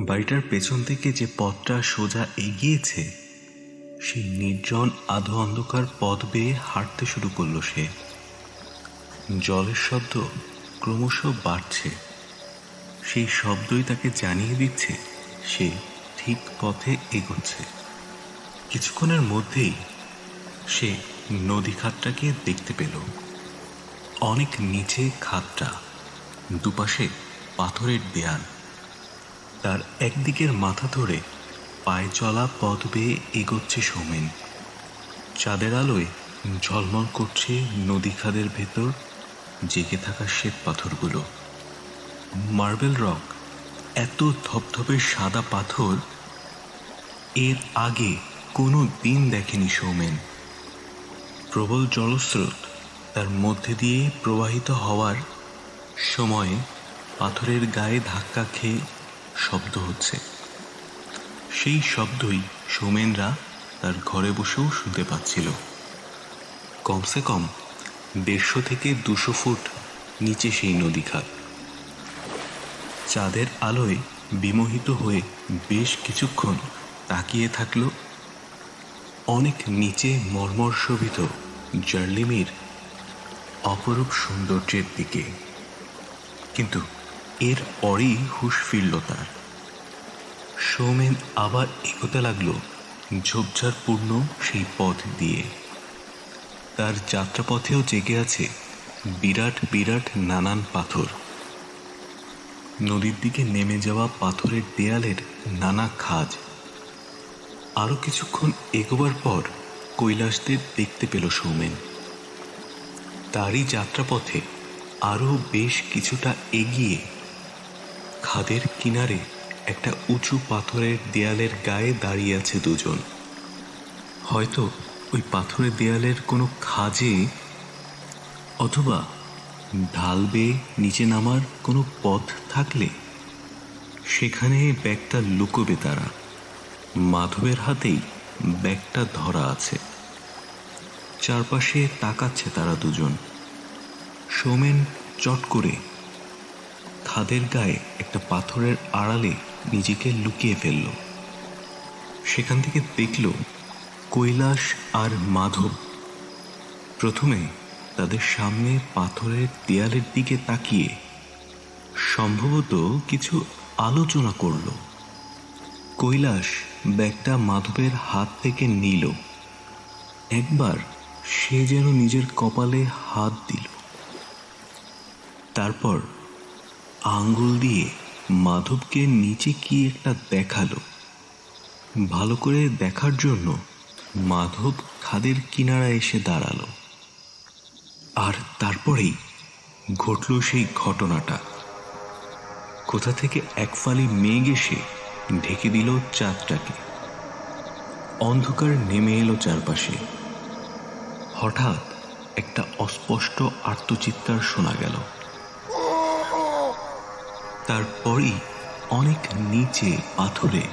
বাড়িটার পেছন থেকে যে পথটা সোজা এগিয়েছে, সেই নির্জন আধো অন্ধকার পথ বেয়ে হাঁটতে শুরু করলো সে। জলের শব্দ ক্রমশ বাড়ছে। সেই শব্দই তাকে জানিয়ে দিচ্ছে সে ঠিক পথে এগোচ্ছে। কিছুক্ষণের মধ্যেই সে নদী খাতটাকে দেখতে পেল। অনেক নিচে খাতটা, দুপাশে পাথরের দেয়াল, তার একদিকের মাথা ধরে পায়ে চলা পথ বেয়ে এগোচ্ছে সৌমেন। চাঁদের আলোয় ঝলমল করছে নদী খাদের ভেতর জেগে থাকা শ্বেত পাথরগুলো। মার্বেল রক, এত ধপধপে সাদা পাথর এর আগে কোনো দিন দেখেনি সৌমেন। প্রবল জলস্রোত তার মধ্যে দিয়ে প্রবাহিত হওয়ার সময়ে পাথরের গায়ে ধাক্কা খেয়ে শব্দ হচ্ছে। সেই শব্দই সৌমেনরা তার ঘরে বসেও শুনতে পাচ্ছিল। কমসে কম 150 থেকে 200 ফুট নিচে সেই নদীখাত। চাঁদের আলোয় বিমোহিত হয়ে বেশ কিছুক্ষণ তাকিয়ে থাকল অনেক নিচে মর্মর শোভিত জার্লিমির অপরূপ সৌন্দর্যের দিকে। কিন্তু এর পরেই হুঁশ ফিরল তার। সৌমেন আবার এগোতে লাগলো ঝোপঝাড়পূর্ণ সেই পথ দিয়ে। তার যাত্রাপথেও জেগে আছে বিরাট বিরাট নানান পাথর। নদীর দিকে নেমে যাওয়া পাথরের দেয়ালের নানা খাজ। আরো কিছুক্ষণ এগোবার পর কৈলাসদের দেখতে পেল সৌমেন। তারই যাত্রাপথে আরো বেশ কিছুটা এগিয়ে খাদের কিনারে একটা উঁচু পাথরের দেয়ালের গায়ে দাঁড়িয়ে আছে দুজন। হয়তো ওই পাথরের দেয়ালের কোনো খাজে অথবা ঢাল বেয়ে নিচে নামার কোনো পথ থাকলে সেখানে ব্যাগটা লুকোবে তারা। মাধবের হাতেই ব্যাগটা ধরা আছে। চারপাশে তাকাচ্ছে তারা দুজন। সৌমেন চট করে খাদের গায়ে একটা পাথরের আড়ালে নিজেকে লুকিয়ে ফেলল। সেখান থেকে দেখল কৈলাস আর মাধব প্রথমে তাদের সামনে পাথরের দেয়ালের দিকে তাকিয়ে সম্ভবত কিছু আলোচনা করল। কৈলাস ব্যাগটা মাধবের হাত থেকে নিল। একবার সে যেন নিজের কপালে হাত দিল। তারপর আঙ্গুল দিয়ে মাধবকে নিচে কি একটা দেখালো। ভালো করে দেখার জন্য মাধব খাদের কিনারায় এসে দাঁড়ালো। আর তারপরেই ঘটল সেই ঘটনাটা। কোথা থেকে এক ফালি মেঘ এসে ঢেকে দিল চাঁদটাকে। অন্ধকার নেমে এলো চারপাশে। হঠাৎ একটা অস্পষ্ট আর্তচিৎকার শোনা গেল। তারপরই অনেক নিচে পাথরে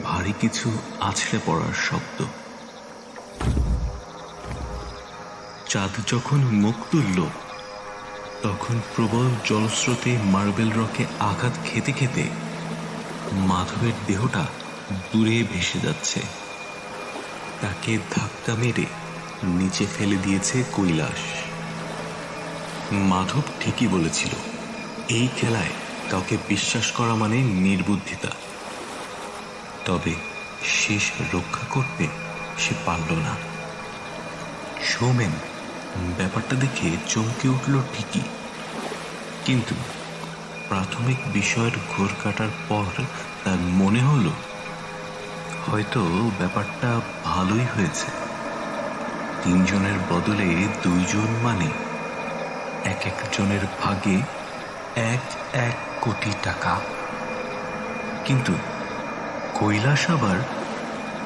ভারী কিছু আছড়ে পড়ার শব্দ। চাঁদ যখন মুখ তুলল তখন প্রবল জলস্রোতে মার্বেল রকে আঘাত খেতে খেতে মাধবের দেহটা দূরে ভেসে যাচ্ছে। তাকে ধাক্কা মেরে নিচে ফেলে দিয়েছে কৈলাস। মাধব ঠিকই বলেছিল, এই খেলায় কাউকে বিশ্বাস করা মানে নির্বুদ্ধিতা। তবে শেষ রক্ষা করতে সে পারল না। সৌমেন ব্যাপারটা দেখে চমকে উঠল ঠিকই, কিন্তু প্রাথমিক বিষয়ের ঘোর কাটার পর তার মনে হলো হয়তো ব্যাপারটা ভালোই হয়েছে। 3 জনের বদলে 2 জন মানে এক একজনের ভাগে 1 কোটি টাকা। কিন্তু কৈলাস আবার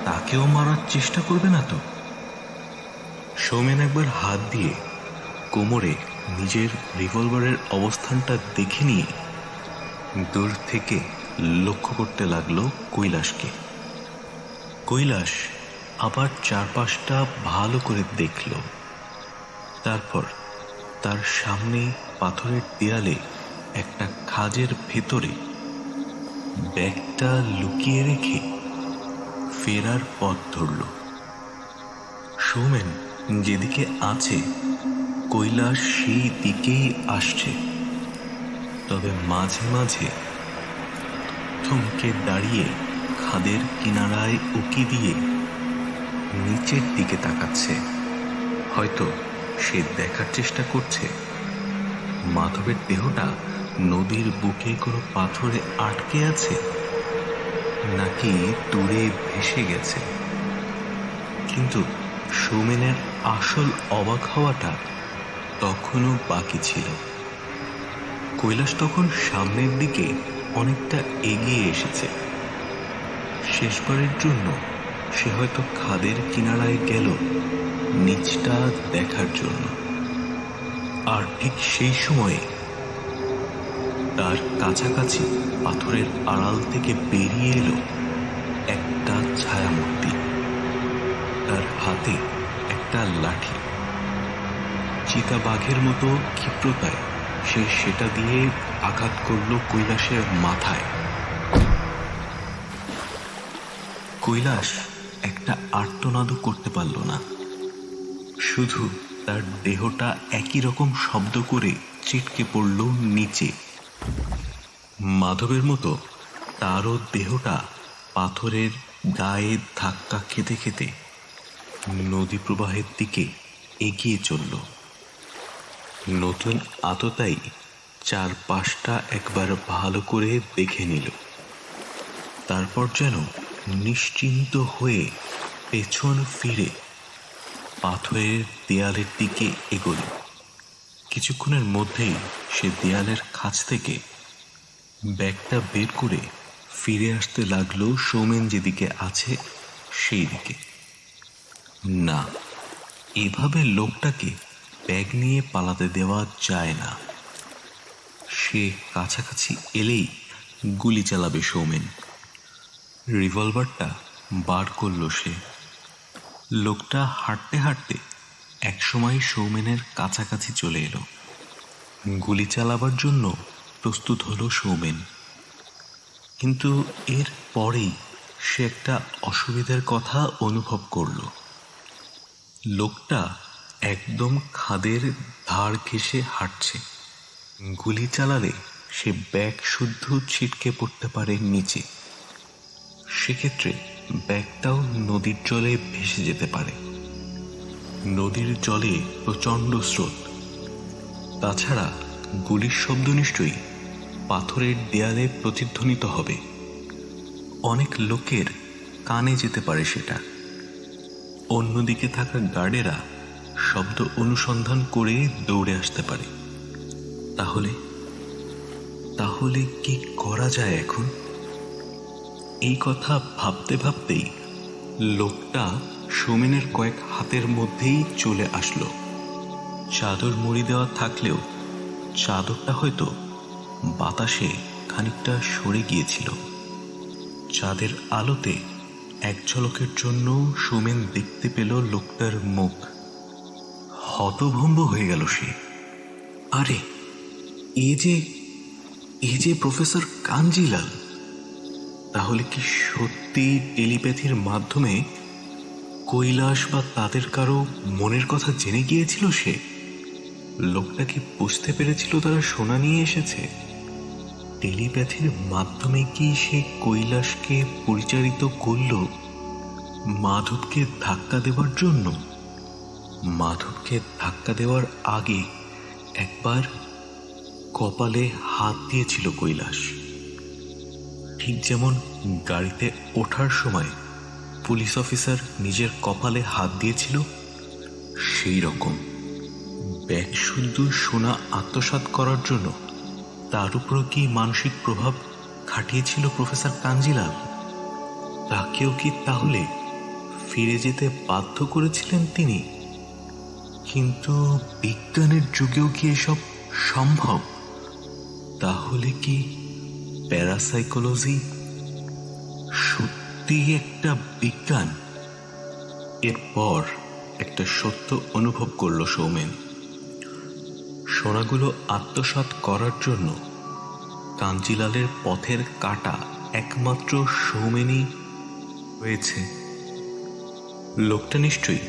তাকেও মারার চেষ্টা করবে না তো? সৌমেন একবার হাত দিয়ে কোমরে নিজের রিভলভারের অবস্থানটা দেখে নিয়ে দূর থেকে লক্ষ্য করতে লাগলো কৈলাসকে। কৈলাস আবার চারপাশটা ভালো করে দেখল। তারপর তার সামনে পাথরের দেয়ালে একটা খাজের ভেতরে ব্যাগটা লুকিয়ে রেখে ফেরার পথ ধরল। সৌমেন যেদিকে আছে কৈলাস সেই দিকেই আসছে। তবে মাঝে মাঝে থমকে দাঁড়িয়ে খাদের কিনারায় উকি দিয়ে নিচের দিকে তাকাচ্ছে। হয়তো সে দেখার চেষ্টা করছে মাধবের দেহটা নদীর বুকে কোনো পাথরে আটকে আছে নাকি দূরে ভেসে গেছে। কিন্তু সৌমেনের আসল অবাক হওয়াটা তখনও বাকি ছিল। কৈলাস তখন সামনের দিকে অনেকটা এগিয়ে এসেছে। শেষবারের জন্য সে হয়তো খাদের কিনারায় গেল নিচটা দেখার জন্য। আর ঠিক সেই সময়ে তার কাছাকাছি পাথরের আড়াল থেকে বেরিয়ে এলো একটা ছায়ামূর্তি। তার হাতে একটা লাঠি। চিতাবাঘের মতো ক্ষিপ্রতায় সে সেটা দিয়ে আঘাত করল কৈলাসের মাথায়। কৈলাস একটা আর্তনাদও করতে পারল না, শুধু তার দেহটা একই রকম শব্দ করে ছিটকে পড়ল নিচে। মাধবের মতো তারও দেহটা পাথরের গায়ে ধাক্কা খেতে খেতে নদী প্রবাহের দিকে এগিয়ে চলল। নতুন আততায়ী চারপাশটা একবার ভালো করে দেখে নিল, তারপর যেন নিশ্চিন্ত হয়ে পেছন ফিরে পাথরের দেয়ালের দিকে এগোল। কিছুক্ষণের মধ্যেই সে দেয়ালের খাঁজ থেকে ব্যাগটা বের করে ফিরে আসতে লাগলো সৌমেন যেদিকে আছে সেই দিকে। না, এভাবে লোকটাকে ব্যাগ নিয়ে পালাতে দেওয়া যায় না। সে কাছাকাছি এলেই গুলি চালাবে সৌমেন। রিভলভারটা বার করল সে। লোকটা হাঁটতে হাঁটতে একসময় সৌমেনের কাছাকাছি চলে এলো। গুলি চালাবার জন্য প্রস্তুত হলো সৌমেন। কিন্তু এর পরেই সে একটা অসুবিধার কথা অনুভব করল। লোকটা একদম খাদের ধার ঘেঁষে হাঁটছে। গুলি চালালে সে ব্যাগ শুদ্ধ ছিটকে পড়তে পারে নিচে। সেক্ষেত্রে ব্যাগটাও নদীর জলে ভেসে যেতে পারে। নদীর জলে প্রচণ্ড স্রোত। তাছাড়া গুলির শব্দ নিশ্চয়ই পাথরের দেয়ালে প্রতিধ্বনিত হবে। অনেক লোকের কানে যেতে পারে সেটা। অন্যদিকে থাকা গার্ডেরা শব্দ অনুসন্ধান করে দৌড়ে আসতে পারে। তাহলে কি করা যায় এখন? এই কথা ভাবতে ভাবতেই লোকটা সৌমেনের কয়েক হাতের মধ্যেই চলে আসলো। চাদর মুড়ি দেওয়া থাকলেও চাদরটা হয়তো বাতাসে খানিকটা সরে গিয়েছিল। চাঁদের আলোতে এক ঝলকের জন্য সৌমেন দেখতে পেল লোকটার মুখ। হতভম্ব হয়ে গেল সে। আরে, এ যে প্রফেসর কাঞ্জিলাল। তাহলে কি সত্যি টেলিপ্যাথির মাধ্যমে কৈলাস বা তাদের কারো মনের কথা জেনে গিয়েছিল সে? লোকটা কি বুঝতে পেরেছিল তারা সোনা নিয়ে এসেছে? টেলিপ্যাথির মাধ্যমে কি সে কৈলাসকে পরিচালিত করল মাধবকে ধাক্কা দেওয়ার জন্য? মাধবকে ধাক্কা দেওয়ার আগে একবার কপালে হাত দিয়েছিল কৈলাস, ঠিক যেমন গাড়িতে ওঠার সময় পুলিশ অফিসার নিজের কপালে হাত দিয়েছিল। সেই রকম ব্যাগ শুদ্ধ সোনা আত্মসাৎ করার জন্য তার উপরও কি মানসিক প্রভাব খাটিয়েছিল প্রফেসর কাঞ্জিলাল? তাকেও কি তাহলে ফিরে যেতে বাধ্য করেছিলেন তিনি? কিন্তু বিজ্ঞানের যুগেও কি এসব সম্ভব? তাহলে কি প্যারাসাইকোলজি সত্যি একটা বিজ্ঞান? এরপর একটা সত্য অনুভব করল সৌমেন। সোনাগুলো আত্মসাৎ করার জন্য কাঞ্জিলালের পথের কাঁটা একমাত্র সৌমেনই হয়েছে। লোকটা নিশ্চয়ই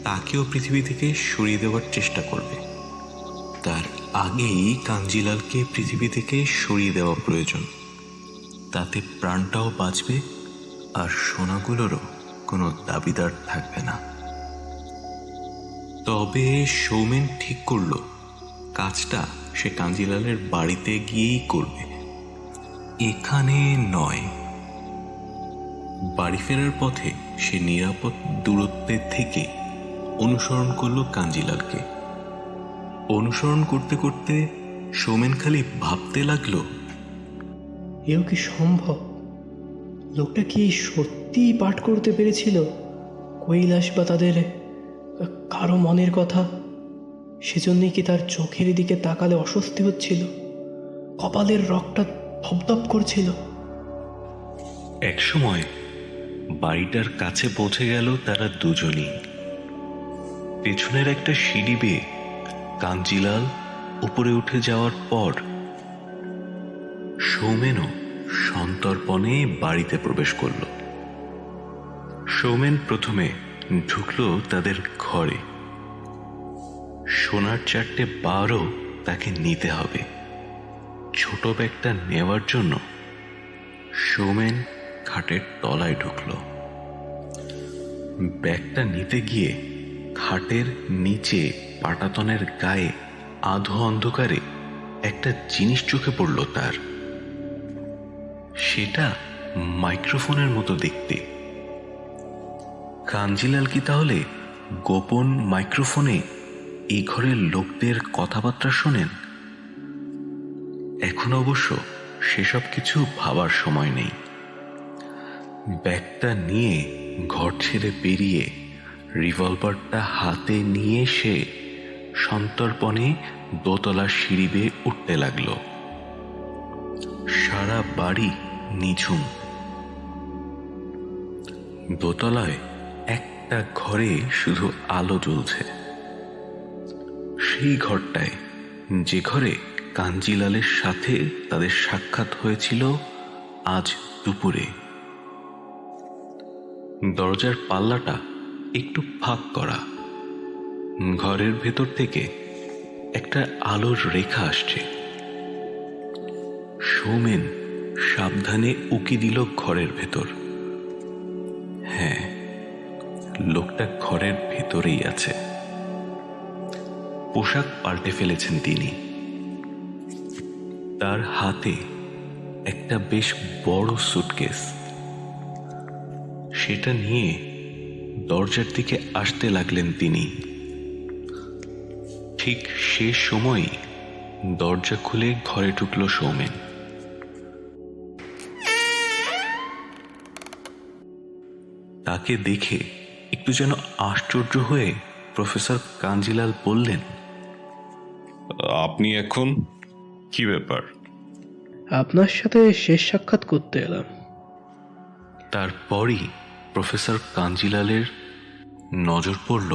তাকেও পৃথিবী থেকে সরিয়ে দেওয়ার চেষ্টা করবে। তার আগেই কাঞ্জিলালকে পৃথিবী থেকে সরিয়ে দেওয়া প্রয়োজন। তাতে প্রাণটাও বাঁচবে আর সোনাগুলোরও কোনো দাবিদার থাকবে না। তবে সৌমেন ঠিক করল কাজটা সে কাঞ্জিলালের বাড়িতে গিয়েই করবে, এখানে নয়। বাড়ি ফেরার পথে সে নিরাপদ দূরত্বে থেকে অনুসরণ করলো কাঞ্জিলালকে। অনুসরণ করতে করতে সৌমেন খালি ভাবতে লাগলো, এও কি সম্ভব? লোকটা কি সত্যিই পাঠ করতে পেরেছিল কৈলাস বা তাদের কারো মনের কথা? সেজন্যই কি তার চোখের দিকে তাকালে অস্বস্তি হচ্ছিল, কপালের রগটা ধপধপ করছিল? একসময় বাড়িটার কাছে পৌঁছে গেল তারা দুজনই। পেছনের একটা সিঁড়ি বেয়ে কাঞ্জিলাল উপরে উঠে যাওয়ার পর সৌমেনও সন্তর্পণে বাড়িতে প্রবেশ করল। সৌমেন প্রথমে ঢুকলো তাদের ঘরে। সোনার 4টে বারও তাকে নিতে হবে। ছোট ব্যাগটা নেওয়ার জন্য সৌমেন খাটের তলায় ঢুকল। ব্যাগটা নিতে গিয়ে খাটের নিচে পাটাতনের গায়ে আধো অন্ধকারে একটা জিনিস চোখে পড়ল তার। সেটা মাইক্রোফোনের মতো দেখতে। কাঞ্জিলাল কি তাহলে গোপন মাইক্রোফোনে এই ঘরের লোকদের কথাবার্তা শোনেন? এখন অবশ্য সেসব কিছু ভাবার সময় নেই। ব্যাগটা নিয়ে ঘর ছেড়ে বেরিয়ে রিভলভারটা হাতে নিয়ে সে সন্তর্পণে দোতলার সিঁড়ি বেয়ে উঠতে লাগল। সারা বাড়ি নিঝুম। দোতলায় একটা ঘরে শুধু আলো জ্বলছে। সেই ঘরটায়, যে ঘরে কাঞ্জিলালের সাথে তাদের সাক্ষাৎ হয়েছিল আজ দুপুরে। দরজার পাল্লাটা একটু ফাঁক করা। ঘরের ভেতর থেকে একটা আলোর রেখা আসছে। সৌমেন সাবধানে উকি দিল ঘরের ভেতর। হ্যাঁ, লোকটা ঘরের ভেতরেই আছে। পোশাক পাল্টে ফেলেছেন তিনি। তার হাতে একটা বেশ বড় সুটকেস। সেটা নিয়ে দরজার দিকে আসতে লাগলেন তিনি। ঠিক সে সময় দরজা খুলে ঘরে ঢুকল সৌমেন। তাকে দেখে একটু যেন আশ্চর্য হয়ে প্রফেসর কাঞ্জিলাল বললেন, আপনি এখন কি ব্যাপার? আপনার সাথে শেষ সাক্ষাৎ করতে এলাম। তারপরই প্রফেসর কাঞ্জিলালের নজর পড়ল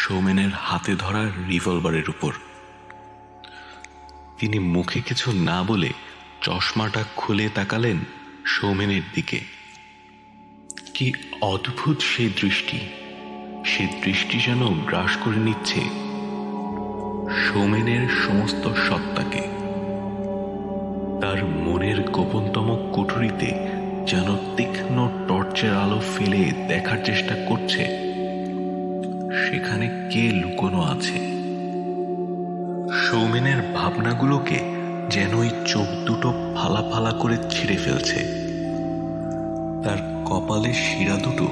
সৌমেনের হাতে ধরা রিভলভারের উপর। তিনি মুখে কিছু না বলে চশমাটা খুলে তাকালেন সৌমেনের দিকে। কি অদ্ভুত সেই দৃষ্টি! সে দৃষ্টি যেন গ্রাস করে নিচ্ছে সৌমেনের সমস্ত সত্তাকে। তার মনের গোপনতম কুঠুরিতে যেন তীক্ষ্ণ টর্চের আলো ফেলে দেখার চেষ্টা করছে সেখানে কে লুকোনো আছে। সৌমেনের ভাবনাগুলোকে যেন ওই চোখ দুটো ফালা ফালা করে ছিঁড়ে ফেলছে। তার কপালের শিরা দুটো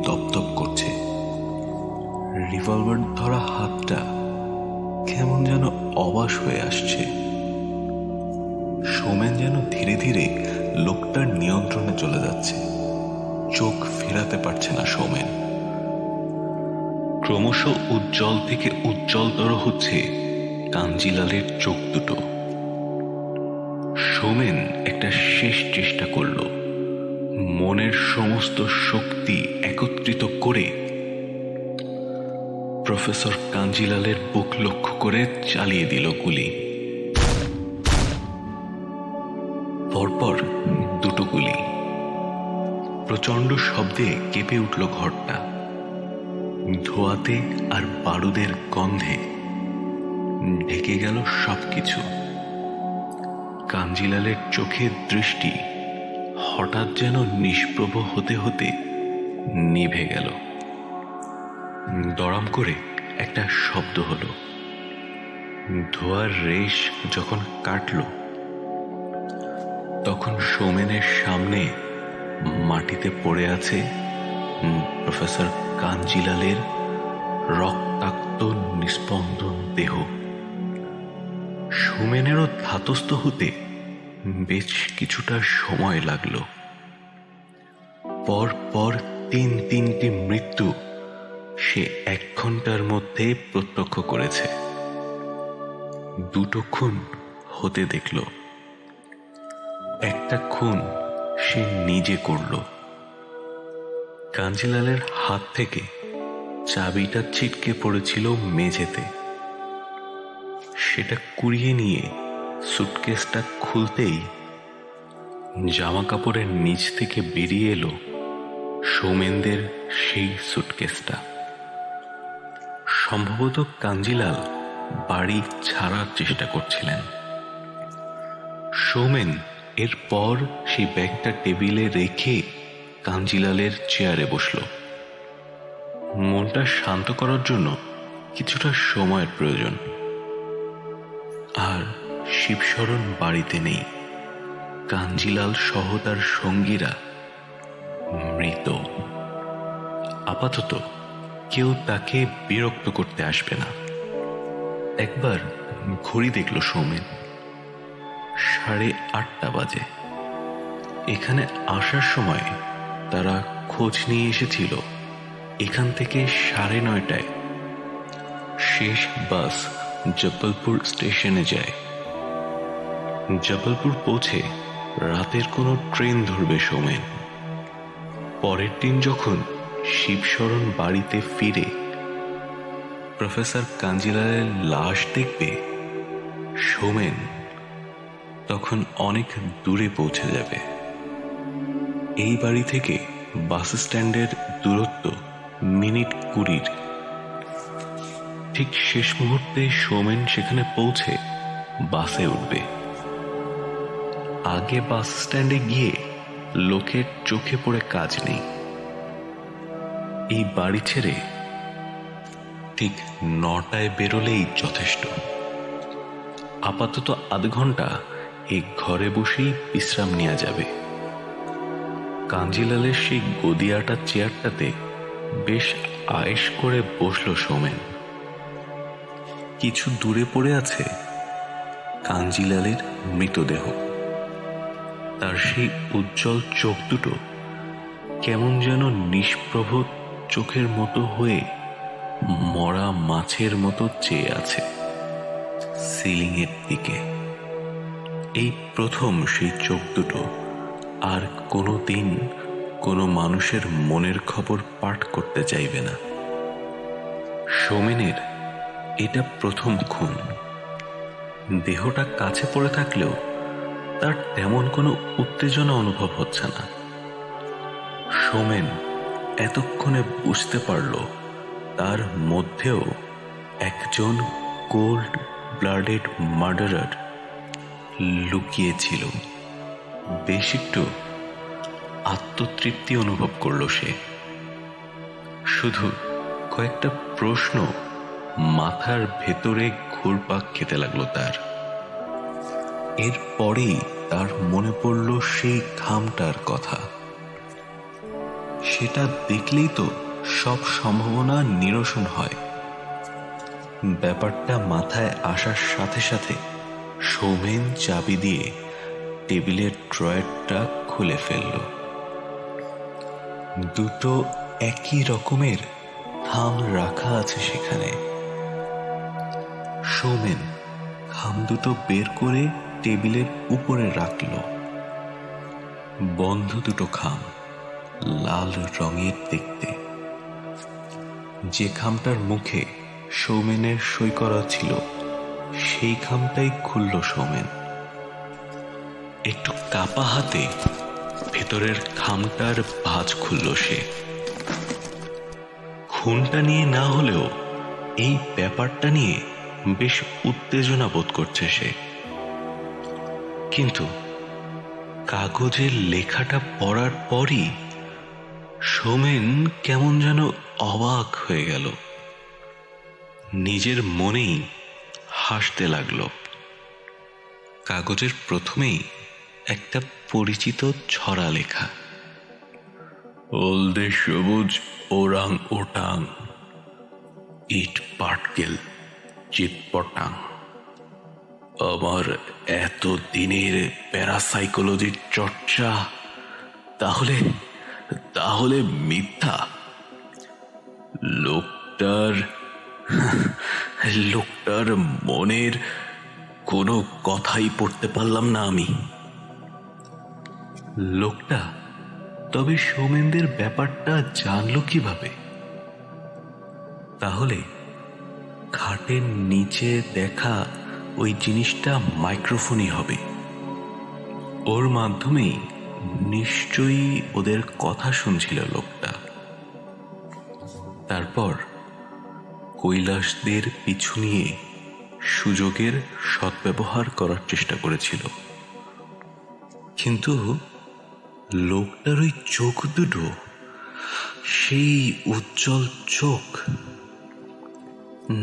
দপদপ করছে। রিভলভার ধরা হাতটা কেমন যেন অবাস হয়ে আসছে। সৌমেন যেন ধীরে ধীরে লোকটার নিয়ন্ত্রণে চলে যাচ্ছে। চোখ ফেরাতে পারছে না সৌমেন। ক্রমশ উজ্জ্বল থেকে উজ্জ্বলতর হচ্ছে কাঞ্জিলালের চোখ দুটো। সৌমেন একটা শেষ চেষ্টা করল। মনের সমস্ত শক্তি একত্রিত করে প্রফেসর কাঞ্জিলালের বুক লক্ষ্য করে চালিয়ে দিল গুলি। পরপর দুটো গুলি। প্রচন্ড শব্দে কেঁপে উঠল ঘরটা। ধোঁয়াতে আর বারুদের গন্ধে ঢেকে গেল সবকিছু। কাঞ্জিলালের চোখের দৃষ্টি হঠাৎ যেন নিষ্প্রভ হতে হতে নিভে গেল। দড়াম করে একটা শব্দ হলো। ধোয়ার রেশ যখন কাটল, তখন সৌমেনের সামনে মাটিতে পড়ে আছে প্রফেসর কাঞ্জিলালের রক্তাক্ত নিস্পন্দন দেহ। সৌমেনেরও ধাতস্থ হতে বেশ কিছুটা সময় লাগল। পর পর তিনটি মৃত্যু সে 1 ঘন্টার মধ্যে প্রত্যক্ষ করেছে। 2টো খুন হতে দেখল। একটা খুন সে নিজে করল। কাঞ্জিলালের হাত থেকে চাবিটা ছিটকে পড়েছিল মেঝেতে। সেটা কুড়িয়ে নিয়ে সুটকেসটা খুলতেই জামা কাপড়ের নিচ থেকে বেরিয়ে এলো সৌমেনদের সেই সুটকেসটা। সম্ভবত কাঞ্জিলাল বাড়ি ছাড়ার চেষ্টা করছিলেন। সৌমেন এরপর সেই ব্যাগটা টেবিলে রেখে কাঞ্জিলালের চেয়ারে বসল। মনটা শান্ত করার জন্য কিছুটা সময়ের প্রয়োজন। আর শিবশরণ বাড়িতে নেই। কাঞ্জিলাল সহ তার সঙ্গীরা মৃত। আপাতত কেউ তাকে বিরক্ত করতে আসবে না। একবার ঘড়ি দেখল সৌমেন, 8:30 বাজে। এখানে আসার সময় তারা খোঁজ নিয়ে এসেছিল এখান থেকে 9:30টায় শেষ বাস জব্বলপুর স্টেশনে যায়। জব্বলপুর পৌঁছে রাতের কোনো ট্রেন ধরবে সৌমেন। পরের দিন যখন শিবশরণ বাড়িতে ফিরে প্রফেসর কাঞ্জিলালের লাশ দেখবে, সৌমেন তখন অনেক দূরে পৌঁছে যাবে। এই বাড়ি থেকে বাস স্ট্যান্ডের দূরত্ব মিনিট 20। ঠিক শেষ মুহূর্তে সৌমেন সেখানে পৌঁছে বাসে উঠবে। আগে বাস স্ট্যান্ডে গিয়ে লোকের চোখে পড়ে কাজ নেই। এই বাড়ি ছেড়ে ঠিক 9টায় বেরোলেই যথেষ্ট। আপাতত আধ ঘন্টা এই ঘরে বসেই বিশ্রাম নেওয়া যাবে। কাঞ্জিলালের সেই গদিয়াটা চেয়ারটাতে বেশ আয়েশ করে বসল সৌমেন। কিছু দূরে পড়ে আছে কাঞ্জিলালের মৃতদেহ। তার সেই উজ্জ্বল চোখ দুটো কেমন যেন নিষ্প্রভ চোখের মতো হয়ে মরা মাছের মতো চেয়ে আছে সিলিংয়ের দিকে। এই প্রথম সেই চোখ দুটো আর কোনোদিন কোনো মানুষের মনের খবর পাঠ করতে চাইবে না। সৌমেনের এটা প্রথম খুন। দেহটা কাছে পড়ে থাকলেও তার তেমন কোনো উত্তেজনা অনুভব হচ্ছে না। সৌমেন এতক্ষণে বুঝতে পারল তার মধ্যেও একজন কোল্ড ব্লাডেড মার্ডারার লুকিয়েছিল। বেশ একটু আত্মতৃপ্তি অনুভব করল সে। শুধু কয়েকটা প্রশ্ন মাথার ভেতরে ঘুরপাক খেতে লাগলো তার। এরপরেই তার মনে পড়ল সেই খামটার কথা। সেটা দেখলেই তো সব সম্ভাবনা নিরসন হয়। ব্যাপারটা মাথায় আসার সাথে সাথে সৌমেন চাবি দিয়ে টেবিলের ড্রয়ারটা খুলে ফেলল। 2টো একই রকমের খাম রাখা আছে সেখানে। সৌমেন খাম দুটো বের করে টেবিলের উপরে রাখল। বন্ধ 2টো খাম, লাল রঙের দেখতে। যে খামটার মুখে সৌমেনের সই করা ছিল সেই খামটাই খুলল সৌমেন। একটু কাপা হাতে ভেতরের খামটার ভাঁজ খুলল সে। খুনটা নিয়ে না হলেও এই ব্যাপারটা নিয়ে বেশ উত্তেজনা বোধ করছে সে। কিন্তু কাগজের লেখাটা পড়ার পরই সৌমেন কেমন যেন অবাক হয়ে গেল। নিজের মনেই হাসতে লাগলো। কাগজের প্রথমেই একটা পরিচিত ছড়া লেখা, হলদে সবুজ ওরাং ওটাং, ইট পাটকেল চিৎপটাং। আমার এত দিনের প্যারাসাইকোলজির চর্চা তাহলে তাহলে মিথ্যা। লোকটার মনের কোনো কথাই পড়তে পারলাম না আমি। লোকটা তবে সৌমেনদের ব্যাপারটা জানলো কিভাবে? তাহলে খাটের নিচে দেখা ওই জিনিসটা মাইক্রোফোনই হবে। ওর মাধ্যমেই নিশ্চয়ই ওদের কথা শুনছিল লোকটা। তারপর কৈলাসদের পিছু নিয়ে সুযোগের সদ্ব্যবহার করার চেষ্টা করেছিল। কিন্তু লোকটার ওই চোখ দুটো, সেই উজ্জ্বল চোখ,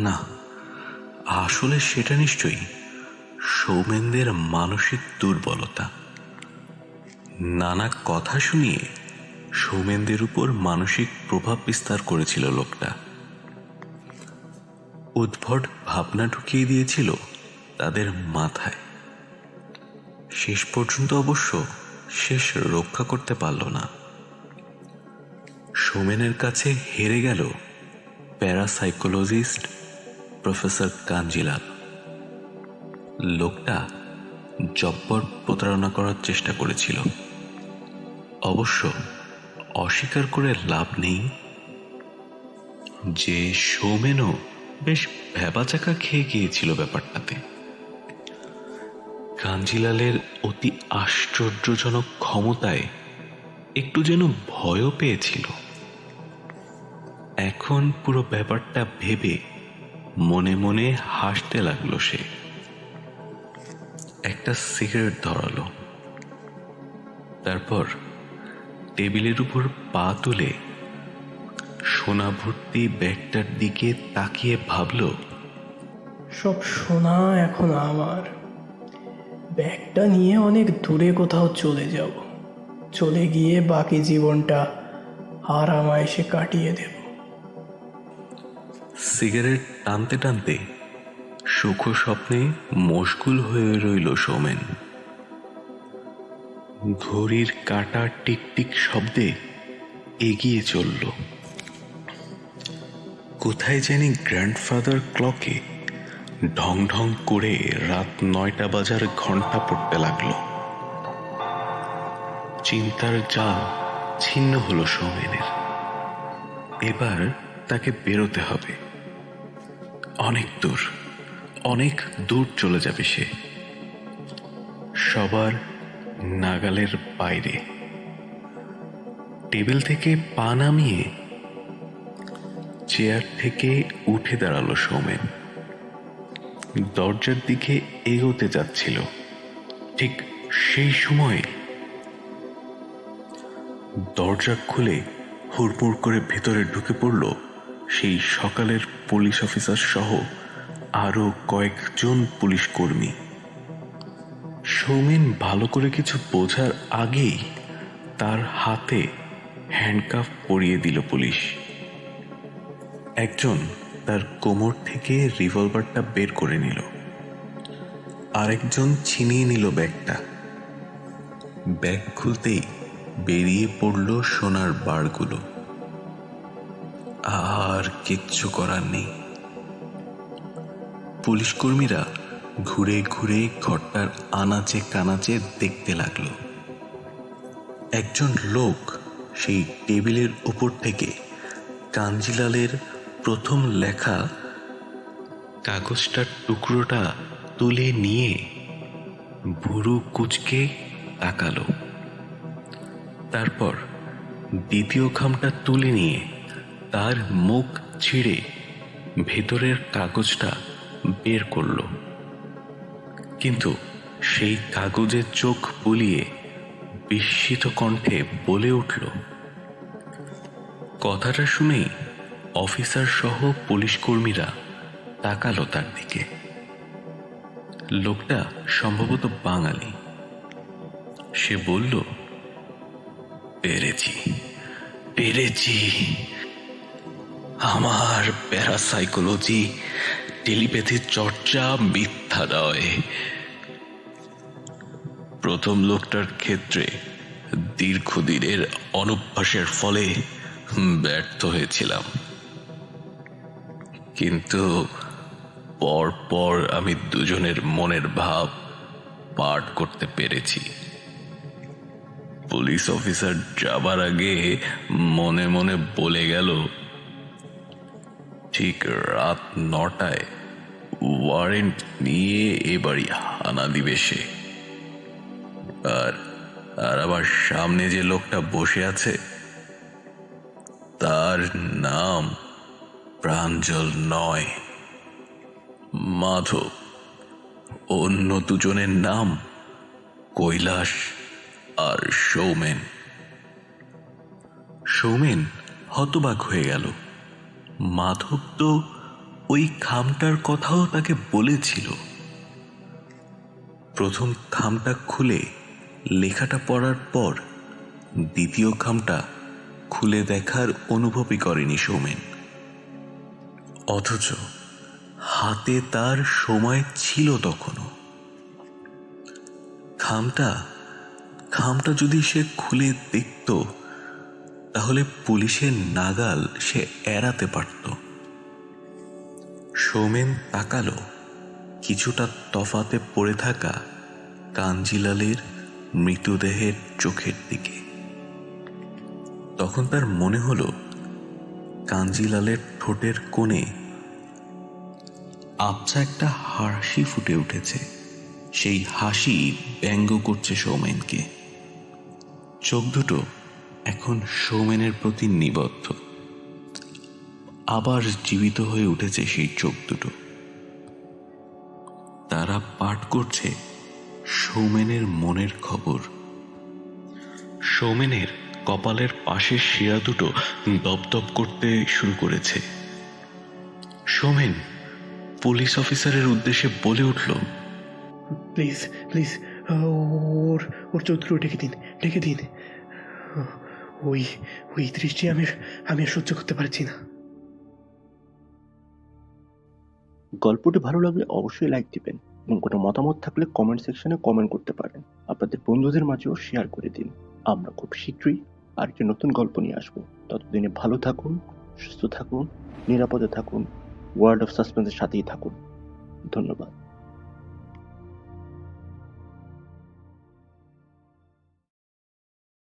না, আসলে সেটা নিশ্চয়ই সৌমেনদের মানসিক দুর্বলতা। নানা কথা শুনিয়ে সৌমেনদের উপর মানসিক প্রভাব বিস্তার করেছিল লোকটা। উদ্ভট ভাবনা ঢুকিয়ে দিয়েছিল তাদের মাথায়। শেষ পর্যন্ত অবশ্য শেষ রক্ষা করতে পারল না। সৌমেনের কাছে হেরে গেল প্যারাসাইকোলজিস্ট প্রফেসর কাঞ্জিলাল। লোকটা জব্বর প্রতারণা করার চেষ্টা করেছিল। অবশ্য অস্বীকার করে লাভ নেই যে সৌমেনও বেশ ভ্যাবাচাকা খেয়ে গিয়েছিল ব্যাপারটাতে। কাঞ্জিলালের অতি আশ্চর্যজনক ক্ষমতায় একটু যেন ভয়ও পেয়েছিল। এখন পুরো ব্যাপারটা ভেবে মনে মনে হাসতে লাগলো সে। একটা সিগারেট ধরালো, তারপর টেবিলের উপর পা তুলে সোনা ভর্তি ব্যাগটার দিকে তাকিয়ে ভাবল, সব সোনা এখন আমার। ব্যাগটা নিয়ে অনেক দূরে কোথাও চলে যাব, চলে গিয়ে বাকি জীবনটা আরামায়েশে কাটিয়ে দেব। সিগারেট টানতে টানতে সুখ স্বপ্নে মশগুল হয়ে রইল সৌমেন। ঘড়ির কাঁটা টিকটিক শব্দে এগিয়ে চলল। কোথায় জানি গ্র্যান্ডফাদার ক্লকে ঢং ঢং করে রাত 9টা বাজার ঘন্টা পড়তে লাগলো। চিন্তার জাল ছিন্ন হলো সৌমেনের। এবার তাকে বেরোতে হবে। অনেক দূর চলে যাবে সে, সবার নাগালের বাইরে। টেবিল থেকে পা নামিয়ে চেয়ার থেকে উঠে দাঁড়ালো সৌমেন। দরজার দিকে এগোতে যাচ্ছিল। ঠিক সেই সময় দরজা খুলে হুড়মুড় করে ভেতরে ঢুকে পড়ল সেই সকালের পুলিশ অফিসার সহ আরো কয়েকজন পুলিশ কর্মী। সৌমেন ভালো করে কিছু বোঝার আগেই তার হাতে হ্যান্ডকাফ পরিয়ে দিল পুলিশ। একজন তার কোমর থেকে রিভলভারটা বের করে নিল, আরেকজন ছিনিয়ে নিল ব্যাগটা। ব্যাগ খুলতেই বেরিয়ে পড়ল সোনার বারগুলো। আর কিচ্ছু করার নেই। পুলিশ কর্মীরা ঘুরে ঘুরে ঘরটার আনাচে কানাচে দেখতে লাগলো। একজন লোক সেই টেবিলের উপর থেকে কাঞ্জিলালের প্রথম লেখা কাগজটার টুকরোটা তুলে নিয়ে ভুরু কুঁচকে তাকালো। তারপর দ্বিতীয় খামটা তুলে নিয়ে তার মুখ ছিঁড়ে ভেতরের কাগজটা বের করল। কিন্তু সেই কাগজে চোখ বুলিয়ে বিস্মিত কণ্ঠে বলে উঠল, কথাটা শুনেই অফিসার সহ পুলিশ কর্মীরা তাকালো তার দিকে। লোকটা সম্ভবত বাঙালি। সে বলল, পেরেছি পেরেছি, আমার প্যারাসাইকোলজি টেলিপ্যাথির চর্চা মিথ্যা নয়। প্রথম লোকটার ক্ষেত্রে দীর্ঘদিনের অনভ্যাসের ফলে ব্যর্থ হয়েছিলাম, কিন্তু পরপর আমি দুজনের মনের ভাব পাঠ করতে পেরেছি। পুলিশ অফিসার যাবার আগে মনে মনে বলে গেল, ঠিক রাত 9টায় ওয়ারেন্ট নিয়ে এ বাড়ি হানা দিবে সে। আর আমার সামনে যে লোকটা বসে আছে তার নাম প্রাঞ্জল নয়, মাধব। অন্য দুজনের নাম কৈলাস আর সৌমেন। সৌমেন হতবাক হয়ে গেল। মাধব তো ওই খামটার কথাও তাকে বলেছিল। প্রথম খামটা খুলে লেখাটা পড়ার পর দ্বিতীয় খামটা খুলে দেখার অনুভবই করেনি সৌমেন। অথচ হাতে তার সময় ছিল তখনও। খামটা যদি সে খুলে দেখত তাহলে পুলিশের নাগাল সে এড়াতে পারত। সৌমেন তাকালো কিছুটা তফাতে পড়ে থাকা কাঞ্জিলালের মৃতদেহের চোখের দিকে। তখন তার মনে হলো কাঞ্জিলালের ঠোঁটের কোণে আবছা একটা হাসি ফুটে উঠেছে। সেই হাসি ব্যঙ্গ করছে সৌমেনকে। চোখ দুটো এখন সৌমেনের প্রতি নিবদ্ধ। আবার জীবিত হয়ে উঠেছে সেই চোখ দুটো। তারা পাঠ করছে সৌমেনের মনের খবর। সৌমেনের কপালের পাশের শিরা দুটো দপদপ করতে শুরু করেছে। সৌমেন পুলিশ অফিসারের উদ্দেশ্যে বলে উঠল, প্লিজ প্লিজ, ওর ওর চোখগুলো ঢেকে দিন। ওই ওই দৃষ্টি আমি আর সহ্য করতে পারছি না। গল্পটি ভালো লাগলে অবশ্যই লাইক দিবেন এবং কোনো মতামত থাকলে কমেন্ট সেকশনে কমেন্ট করতে পারেন। আপনাদের বন্ধুদের মাঝেও শেয়ার করে দিন। আমরা খুব শীঘ্রই আরেকটি নতুন গল্প নিয়ে আসবো। ততদিনে ভালো থাকুন, সুস্থ থাকুন, নিরাপদে থাকুন, ওয়ার্ল্ড অফ সাসপেন্সের সাথেই থাকুন। ধন্যবাদ।